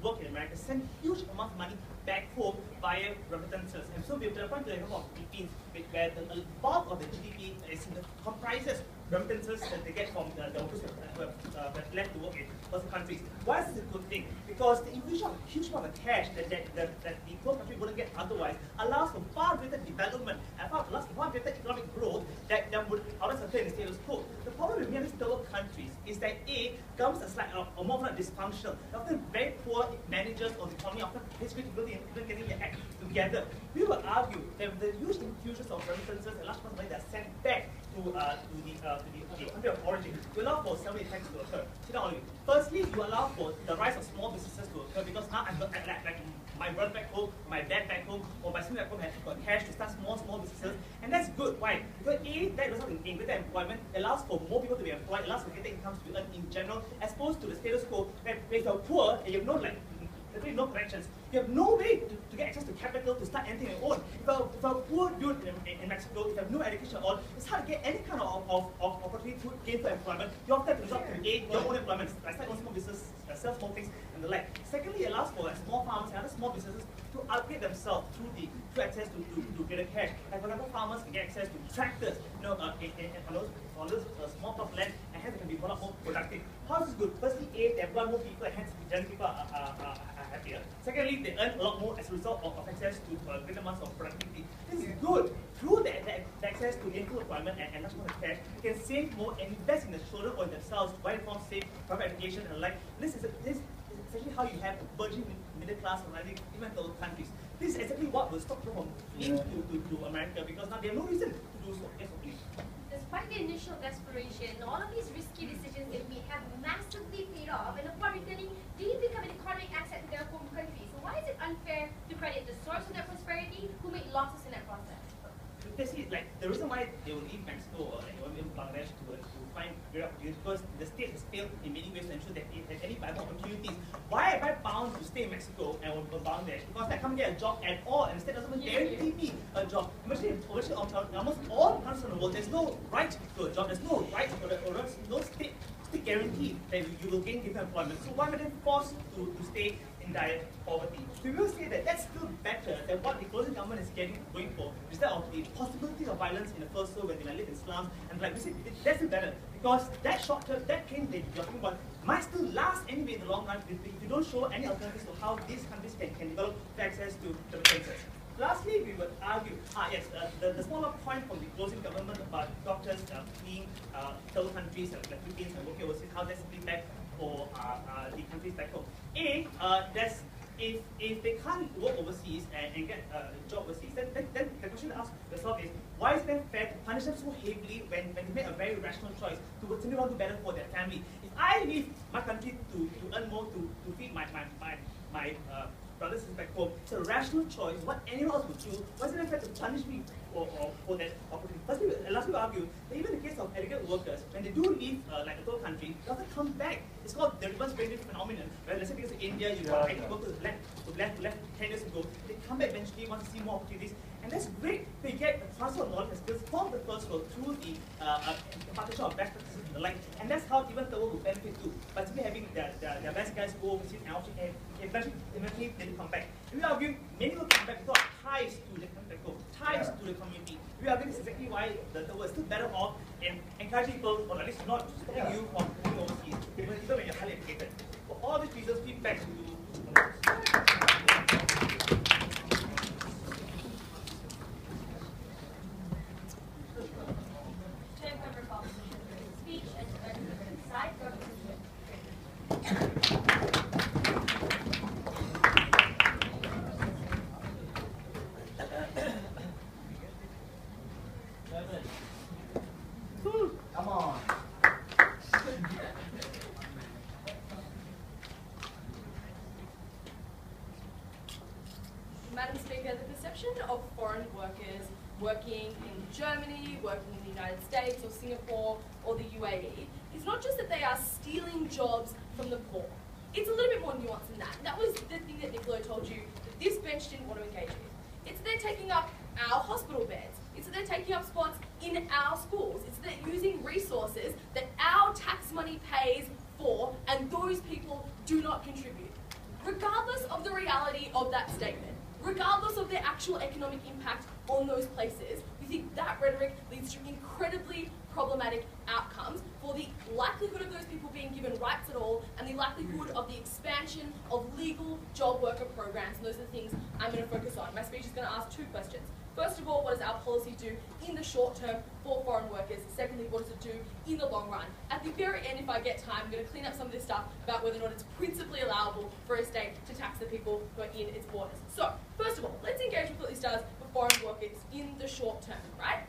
work in America send huge amounts of money back home via remittances. And so we've point to the example of Philippines, where the bulk of the GDP comprises remittances that they get from the workers who have left to work in other countries. Why is this a good thing? Because the infusion of a huge amount of cash that the poor country wouldn't get otherwise allows for far greater development and allows for far greater economic growth that would otherwise occur in the status quo. The problem with many of these third world countries is that A, governments are slightly or more dysfunctional. They're often very poor managers of the economy, often basically even getting their act together. We will argue that the huge infusions of remittances and large amounts of money that are sent back to the country of origin, you allow for several effects to occur. Firstly, you allow for the rise of small businesses to occur because now like my brother back home, my dad back home, or my sibling back home has got cash to start small businesses, and that's good. Why? Because A, that results in greater employment, allows for more people to be employed, allows for greater incomes to be earned in general, as opposed to the status quo where if you're poor and you have no connections, you have no way to get access to capital to start anything on your own. If you're a poor dude in Mexico, if you have no education at all, it's hard to get any kind of opportunity to gain for employment. You often have to resort to A, your own employment, start own small business, sell small things, and the like. Secondly, it allows for small farmers and other small businesses to upgrade themselves through access to greater cash. Like for example, farmers can get access to tractors, on those small plot of land, and hence they can be more productive. How is this good? Firstly, A, they employ more people, and hence generally people are happier. Secondly, they earn a lot more as a result of access to greater amounts of productivity. This is good. Through the access to gainful employment and large amounts of cash, they can save more and invest in the children or in themselves, provide for safe private education and the like. This is essentially how you have a burgeoning middle class rising even in third countries. This is exactly what will stop people from fleeing to America, because now they have no reason to do so. Yes, please. Despite the initial desperation, all of these risky decisions they made have massively paid off, and upon returning, they become an economic asset to their home country. So why is it unfair to credit the source of their prosperity who made losses in that process? Because see, like the reason why they will leave Mexico or even Bangladesh to find greater opportunities, because the state has failed in many ways to ensure that it has any viable opportunities. Why am I bound to stay in Mexico and Bangladesh? Because I can't get a job at all, and the state doesn't even guarantee me a job. Especially on almost all countries in the world, there's no right to a job. There's no right or no state guarantee that you will gain given employment. So why am I then forced to stay in in dire poverty. So we will say that that's still better than what the closing government is going for, instead of the possibility of violence in the first world when they live in slums. And like we said, that's still better, because that short term, that pain that you're talking about might still last anyway in the long run if you don't show any alternatives to how these countries can develop access to remittances. Lastly, we would argue, the smaller point from the closing government about doctors fleeing third countries like Philippines and working overseas, how that's impact for the countries back home. If they can't work overseas and get a job overseas, then the question to ask yourself is, why is it fair to punish them so heavily when they make a very rational choice to simply want to better for their family? If I leave my country to earn more to feed my brothers and back home, it's a rational choice. What anyone else would do, why is it fair to punish me for that opportunity? Firstly, lastly, we argue that even in the case of illegal workers, when they do leave like a third country, they often come back. It's called the reverse gradient phenomenon, where let's say because of India, you've got IT workers left 10 years ago, they come back eventually, want to see more opportunities, and that's great. They get the transfer of knowledge and skills from the first world through the impartation of best practices and the like, and that's how even the world will benefit too, by simply having their best guys go overseas and eventually they will come back. And we argue many will come back without ties to the ties to the community. We argue this is exactly why the world is still better off in encouraging people, or at least not stopping you from going overseas, even when you're highly educated. For all these reasons, feedback to Come on. Madam Speaker, the perception of foreign workers working in Germany, working in the United States or Singapore or the UAE is not just that they are stealing jobs from the poor. It's a little bit more nuanced than that. And that was the thing that Nicola told you that this bench didn't want to engage with. It's that they're taking up our hospital beds. It's that they're taking up spots in our schools. It's that they're using resources that our tax money pays for, and those people do not contribute. Regardless of the reality of that statement, regardless of their actual economic impact on those places, we think that rhetoric leads to incredibly problematic outcomes for the likelihood of those people being given rights at all, and the likelihood of the expansion of legal job worker programs. And those are the things I'm going to focus on. My speech is going to ask two questions. First of all, what does our policy do in the short term for foreign workers? Secondly, what does it do in the long run? At the very end, if I get time, I'm going to clean up some of this stuff about whether or not it's principally allowable for a state to tax the people who are in its borders. So, first of all, let's engage with what this does for foreign workers in the short term, right?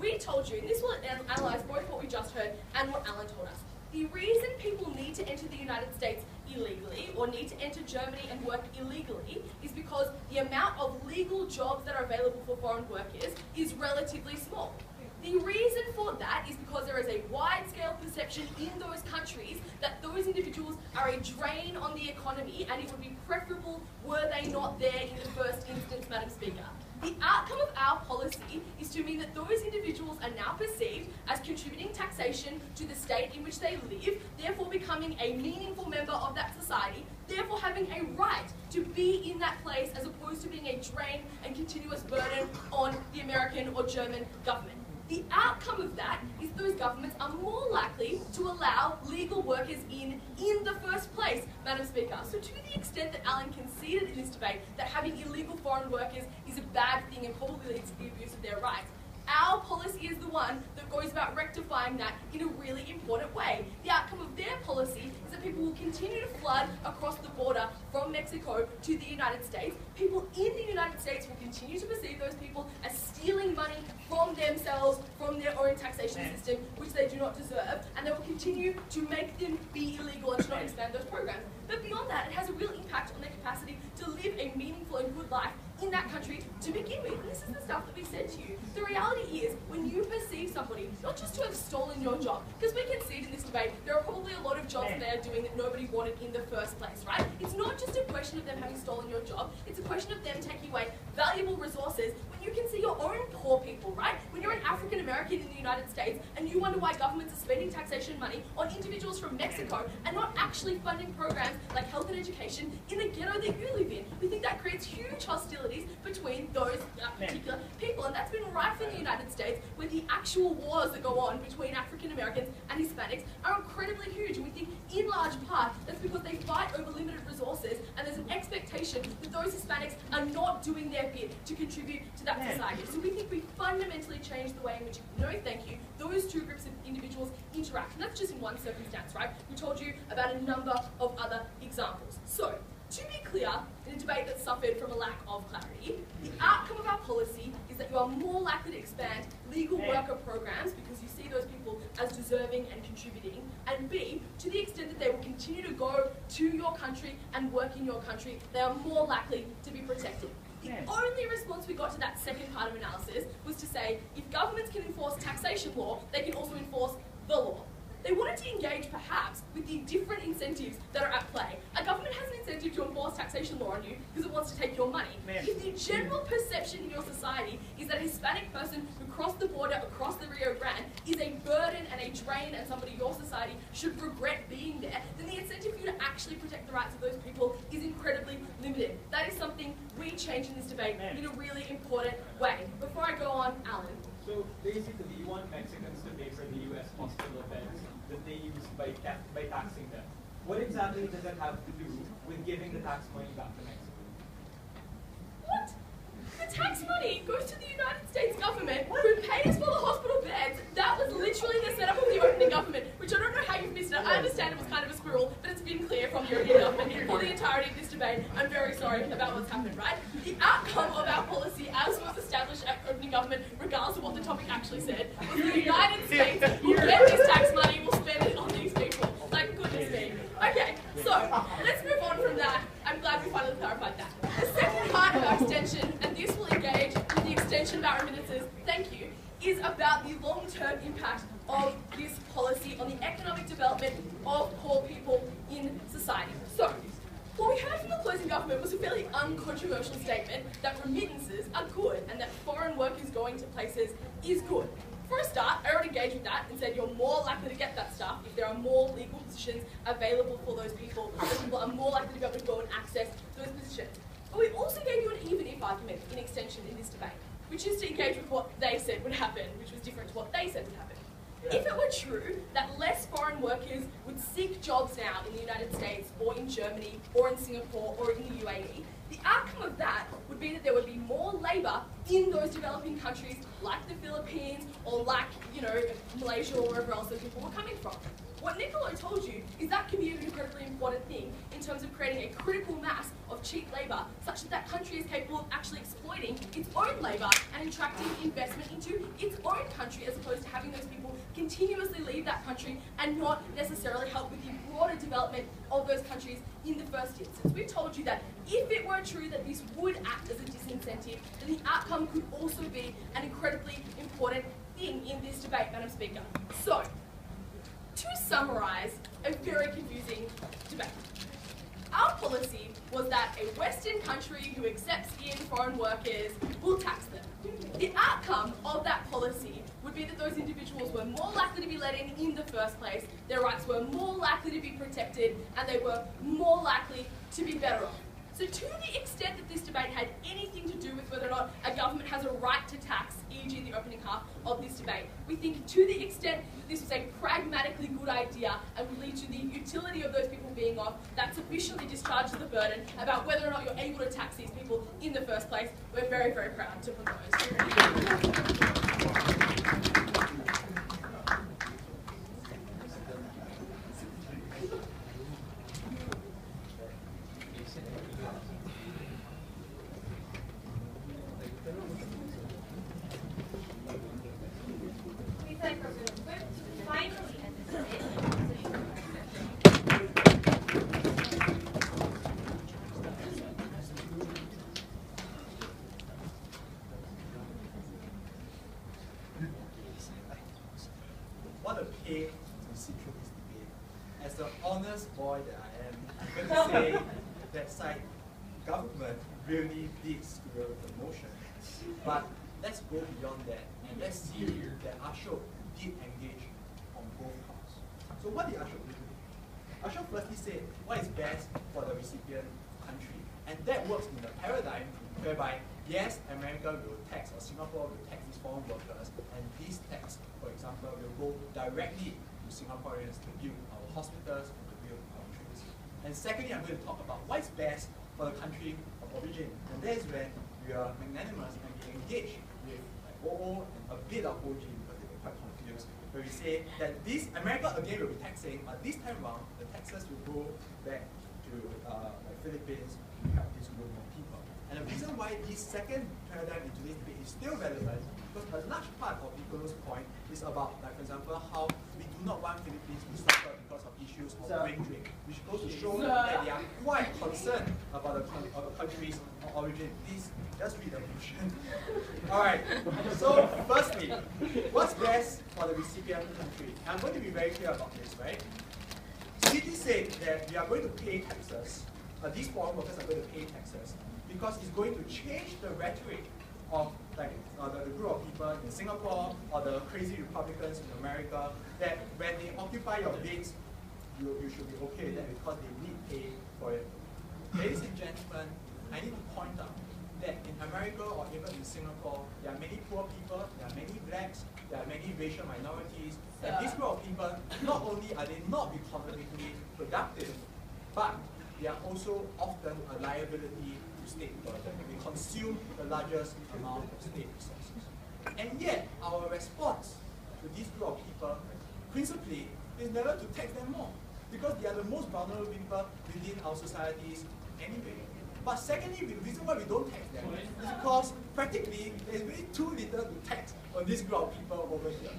We told you, and this will analyse both what we just heard and what Alan told us. The reason people need to enter the United States illegally or need to enter Germany and work illegally is because the amount of legal jobs that are available for foreign workers is relatively small. The reason for that is because there is a wide-scale perception in those countries that those individuals are a drain on the economy, and it would be preferable were they not there in the first instance, Madam Speaker. The outcome of our policy is to mean that those individuals are now perceived as contributing taxation to the state in which they live, therefore becoming a meaningful member of that society, therefore having a right to be in that place as opposed to being a drain and continuous burden on the American or German government. The outcome of that is those governments are more likely to allow legal workers in the first place, Madam Speaker. So to the extent that Alan conceded in this debate that having illegal foreign workers is a bad thing and probably leads to the abuse of their rights, our policy is the one that goes about rectifying that in a really important way. The outcome of their policy is that people will continue to flood across the border from Mexico to the United States. People in the United States will continue to perceive those people as stealing money from themselves, from their own taxation system, which they do not deserve, and they will continue to make them be illegal and to not expand those programs. But beyond that, it has a real impact on their capacity to live a meaningful and good life in that country to begin with. And this is the stuff that we said to you. The reality is, when you perceive somebody not just to have stolen your job, because we concede in this debate, there are probably a lot of jobs that they are doing that nobody wanted in the first place, right? It's not just a question of them having stolen your job, it's a question of them taking away valuable resources when you can see your own poor people, right? When you're an African American in the United States and you wonder why governments are spending taxation deportation money on individuals from Mexico and not actually funding programs like health and education in the ghetto that you live in. We think that creates huge hostilities between those particular people, and that's been rife in the United States, where the actual wars that go on between African Americans and Hispanics are incredibly huge, and we think in large part that's because they fight over limited resources, and there's an expectation that those Hispanics are not doing their bit to contribute to that society. So we think we fundamentally change the way in which, no thank you, those two groups of individuals interact. And that's just in one circumstance, right? We told you about a number of other examples. So, to be clear, in a debate that suffered from a lack of clarity, the outcome of our policy is that you are more likely to expand legal worker programs because you see those people as deserving and contributing, and B, to the extent that they will continue to go to your country and work in your country, they are more likely to be protected. The only response we got to that second part of analysis was to say, if governments can enforce taxation law, they can also enforce the law. They wanted to engage, perhaps, with the different incentives that are at play. A government has an incentive to enforce taxation law on you because it wants to take your money. If the general perception in your society is that a Hispanic person who crossed the border across the Rio Grande is a burden and a drain and somebody your society should regret being there, then the incentive for you to actually protect the rights of those people is incredibly limited. That is something we change in this debate in a really important way. Before I go on, Alan. So basically, you want Mexicans to pay for the U.S. hospital beds that they use by taxing them. What exactly does that have to do with giving the tax money back to Mexico? What? The tax money goes to the United States government, who pays for the hospital beds. That was literally the setup of the opening government, which I don't know how you've missed it. I understand it was kind of a squirrel, but it's been clear from the opening government for the entirety of this debate. I'm very sorry about what's happened, right? The outcome of our policy, as was established at opening government, regardless of what the topic actually said, was the United States will get this tax money, will spend it on these people. Like, goodness me. Okay, so let's move on from that. I'm glad we finally clarified that. The second part of our extension, and this will engage with the extension of our remittances, thank you, is about the long-term impact of this policy on the economic development of poor people in society. So, what we heard from the closing government was a fairly uncontroversial statement that remittances are good and that foreign workers going to places is good. For a start, I already engaged with that and said you're more likely to get that stuff if there are more legal positions available for those people. Those people are more likely to be able to go and access those positions. But we also gave you an even if argument in extension in this debate, which is to engage with what they said would happen, which was different to what they said would happen. If it were true that less foreign workers would seek jobs now in the United States or in Germany or in Singapore or in the UAE, the outcome of that would be that there would be more labour in those developing countries like the Philippines or like, Malaysia or wherever else those people were coming from. What Nicolo told you is that can be an incredibly important thing in terms of creating a critical mass of cheap labour such that that country is capable of actually exploiting its own labour and attracting investment into its own country as opposed to having those people continuously leave that country and not necessarily help with the broader development of those countries in the first instance. We've told you that if it were true that this would act as a disincentive, then the outcome could also be an incredibly important thing in this debate, Madam Speaker. So, to summarise a very confusing debate, our policy was that a Western country who accepts in foreign workers will tax them. The outcome of that policy would be that those individuals were more likely to be let in the first place, their rights were more likely to be protected, and they were more likely to be better off. So to the extent that this debate had anything to do with whether or not a government has a right to tax, e.g. the opening half of this debate, we think to the extent that this was a pragmatically good idea and would lead to the utility of those people being off, that sufficiently discharges the burden about whether or not you're able to tax these people in the first place. We're very, very proud to propose. What a pain to sit through this debate. As the honest boy that I am, I'm going to say that side government really did squirrel the motion. But let's go beyond that and let's see that Ashok did engage on both parts. So what did Ashok do? Ashok firstly said what is best for the recipient country. And that works in the paradigm whereby, yes, America will tax, or Singapore will tax these foreign workers, and these tax, for example, will go directly to Singaporeans to build our hospitals and to build our trains. And secondly, I'm going to talk about what's best for the country of origin. And that is when we are magnanimous and we engage with OO and a bit of OG because they were quite confused. Where we say that this America again will be taxing, but this time around the taxes will go back to like Philippines to help these group of people. And the reason why this second paradigm in today's debate is still relevant because a large part of Nicolo's point is about, like for example, how we do not want Philippines to suffer because of issues of brain drain, which goes to show that they are quite concerned about the countries of origin. Please just read the motion. Alright, so firstly, what's best for the recipient country? And I'm going to be very clear about this, right? CG said that we are going to pay taxes, these foreign workers are going to pay taxes, because it's going to change the rhetoric of like the group of people in Singapore or the crazy Republicans in America that when they occupy your beds, you should be okay with that because they need pay for it. Ladies and gentlemen, I need to point out that in America or even in Singapore, there are many poor people, there are many blacks, there are many racial minorities, and this group of people, not only are they not economically productive, but they are also often a liability to state burden. They consume the largest amount of state resources. And yet, our response to this group of people, principally, is never to tax them more, because they are the most vulnerable people within our societies anyway. But secondly, the reason why we don't tax them is because practically there's really too little to tax on this group of people over here.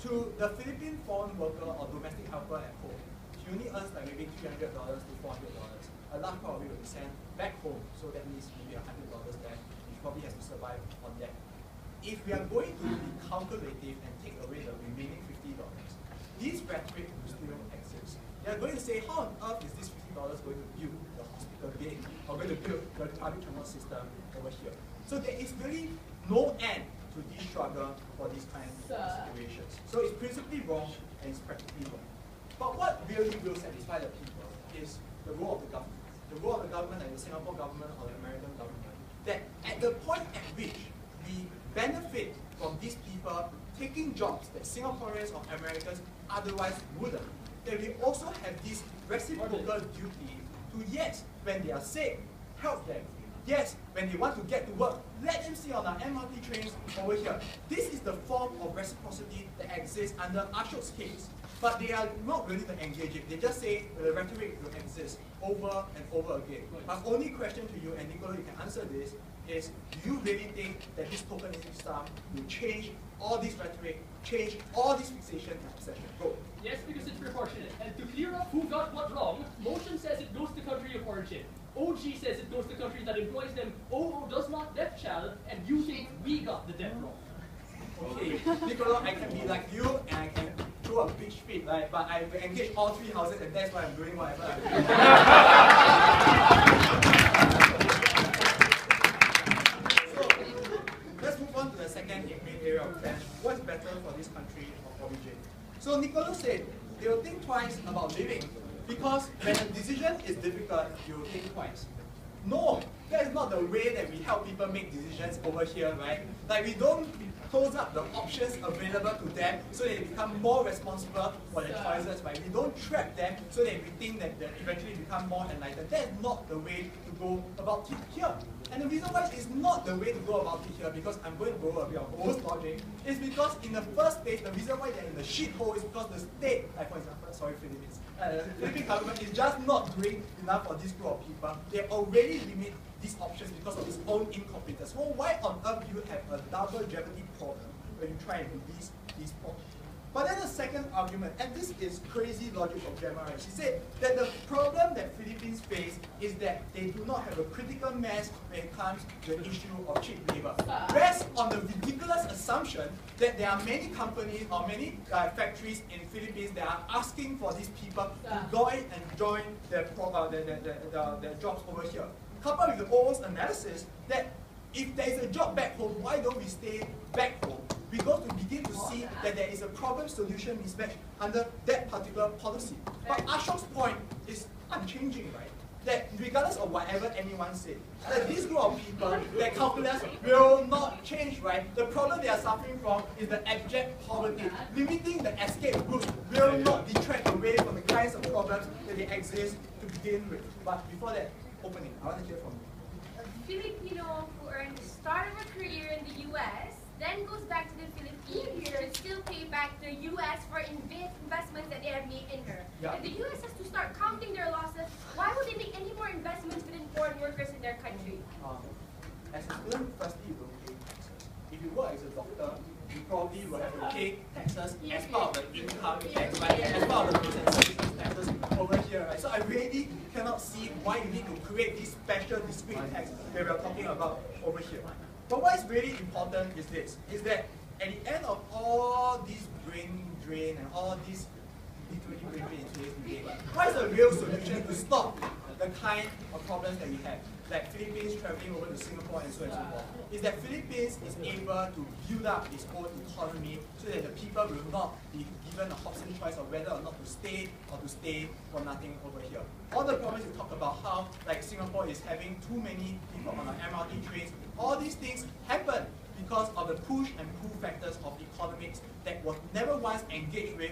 To the Philippine foreign worker or domestic helper at home, she only earns like maybe $300 to $400. A large part of it will be sent back home, so that means maybe $100 there. She probably has to survive on that. If we are going to be calculative and take away the remaining $50, this rhetoric will still exist. They are going to say, how on earth is this $50 going to build the hospital bed or going to build the public transport system over here? So there is really no end to this struggle for these kind of situations. So it's principally wrong and it's practically wrong. But what really will satisfy the people is the role of the government. The role of the government, like the Singapore government or the American government, that at the point at which we benefit from these people taking jobs that Singaporeans or Americans otherwise wouldn't, that we also have this reciprocal duty to, yes, when they are sick, help them. Yes, when they want to get to work, let them sit on our MRT trains over here. This is the form of reciprocity that exists under Ashok's case. But they are not really to engage it. They just say the rhetoric will exist over and over again. My only question to you, and Nicolo, you can answer this, is do you really think that this tokenistic stuff will change all this rhetoric, change all this fixation and obsession? Go. Yes, because it's proportionate. And to clear up who got what wrong, motion says it goes to country of origin. OG says it goes to country that employs them. OO does not deaf child, and you think we got the deaf wrong. Okay, Nicolo, I can be like you and I can throw a big fit, right? But I engage all three houses and that's why I'm doing whatever I'm doing. So, let's move on to the second main area of clash. What's better for this country of origin? So Nicolo said they will think twice about living because when a decision is difficult, you will think twice. No, that is not the way that we help people make decisions over here, right? Like we don't close up the options available to them so they become more responsible for their choices, right? We don't trap them so that we think that they eventually become more enlightened. That is not the way to go about it here. And the reason why it's not the way to go about it here, because I'm going to go a bit of O's logic, is because in the first place, the reason why they're in the shithole is because the state, like for example, sorry Philippines, the Philippine government is just not doing enough for this group of people. They already limit these options because of its own incompetence. So why on earth do you have a double jeopardy problem when you try and release these problems? But then the second argument, and this is crazy logic of Gemma, right? She said that the problem that Philippines face is that they do not have a critical mass when it comes to the issue of cheap labor. Rests on the ridiculous assumption that there are many companies or many factories in Philippines that are asking for these people to go in and join their jobs over here. Coupled with the OO's analysis that if there is a job back home, why don't we stay back home we got to begin to see that there is a problem-solution mismatch under that particular policy. But Ashok's point is unchanging, right? That regardless of whatever anyone said, that this group of people, their calculus will not change, right? The problem they are suffering from is the abject poverty. Limiting the escape routes will not detract away from the kinds of problems that they exist to begin with. But before that, opening, I want to hear from you. A Filipino who earned the start of her career in the US, then goes back to the Philippines and still pay back the US for investments that they have made in her. Yeah. If the US has to start counting their losses, why would they make any more investments within foreign workers in their country? As a student, firstly, you don't pay taxes. If you work as a doctor, you probably will have to pay taxes as part of the income tax, right? As part of the goods and services taxes over here, right? So I really cannot see why you need to create this special discrete tax that we are talking about over here. But what is really important is this, is that at the end of all this brain drain and all this literally brain drain in today's debate, what is the real solution to stop the kind of problems that we have? Like Philippines traveling over to Singapore and so forth, is that Philippines is able to build up its own economy so that the people will not be given a Hobson choice of whether or not to stay or to stay for nothing over here. All the problems you talk about how like Singapore is having too many people on the MRT trains, all these things happen because of the push and pull factors of economics that was never once engaged with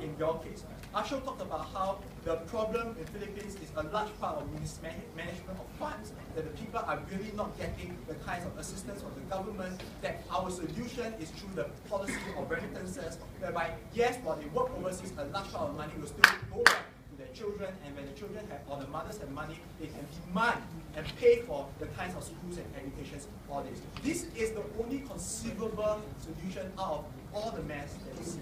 in your case. Ashok talked about how the problem in Philippines is a large part of mismanagement of funds, that the people are really not getting the kinds of assistance from the government, that our solution is through the policy of remittances, whereby yes, while they work overseas, a large part of money will still go back to their children, and when the children have, or the mothers have money, they can demand and pay for the kinds of schools and educations for this. This is the only conceivable solution out of all the mess that we see.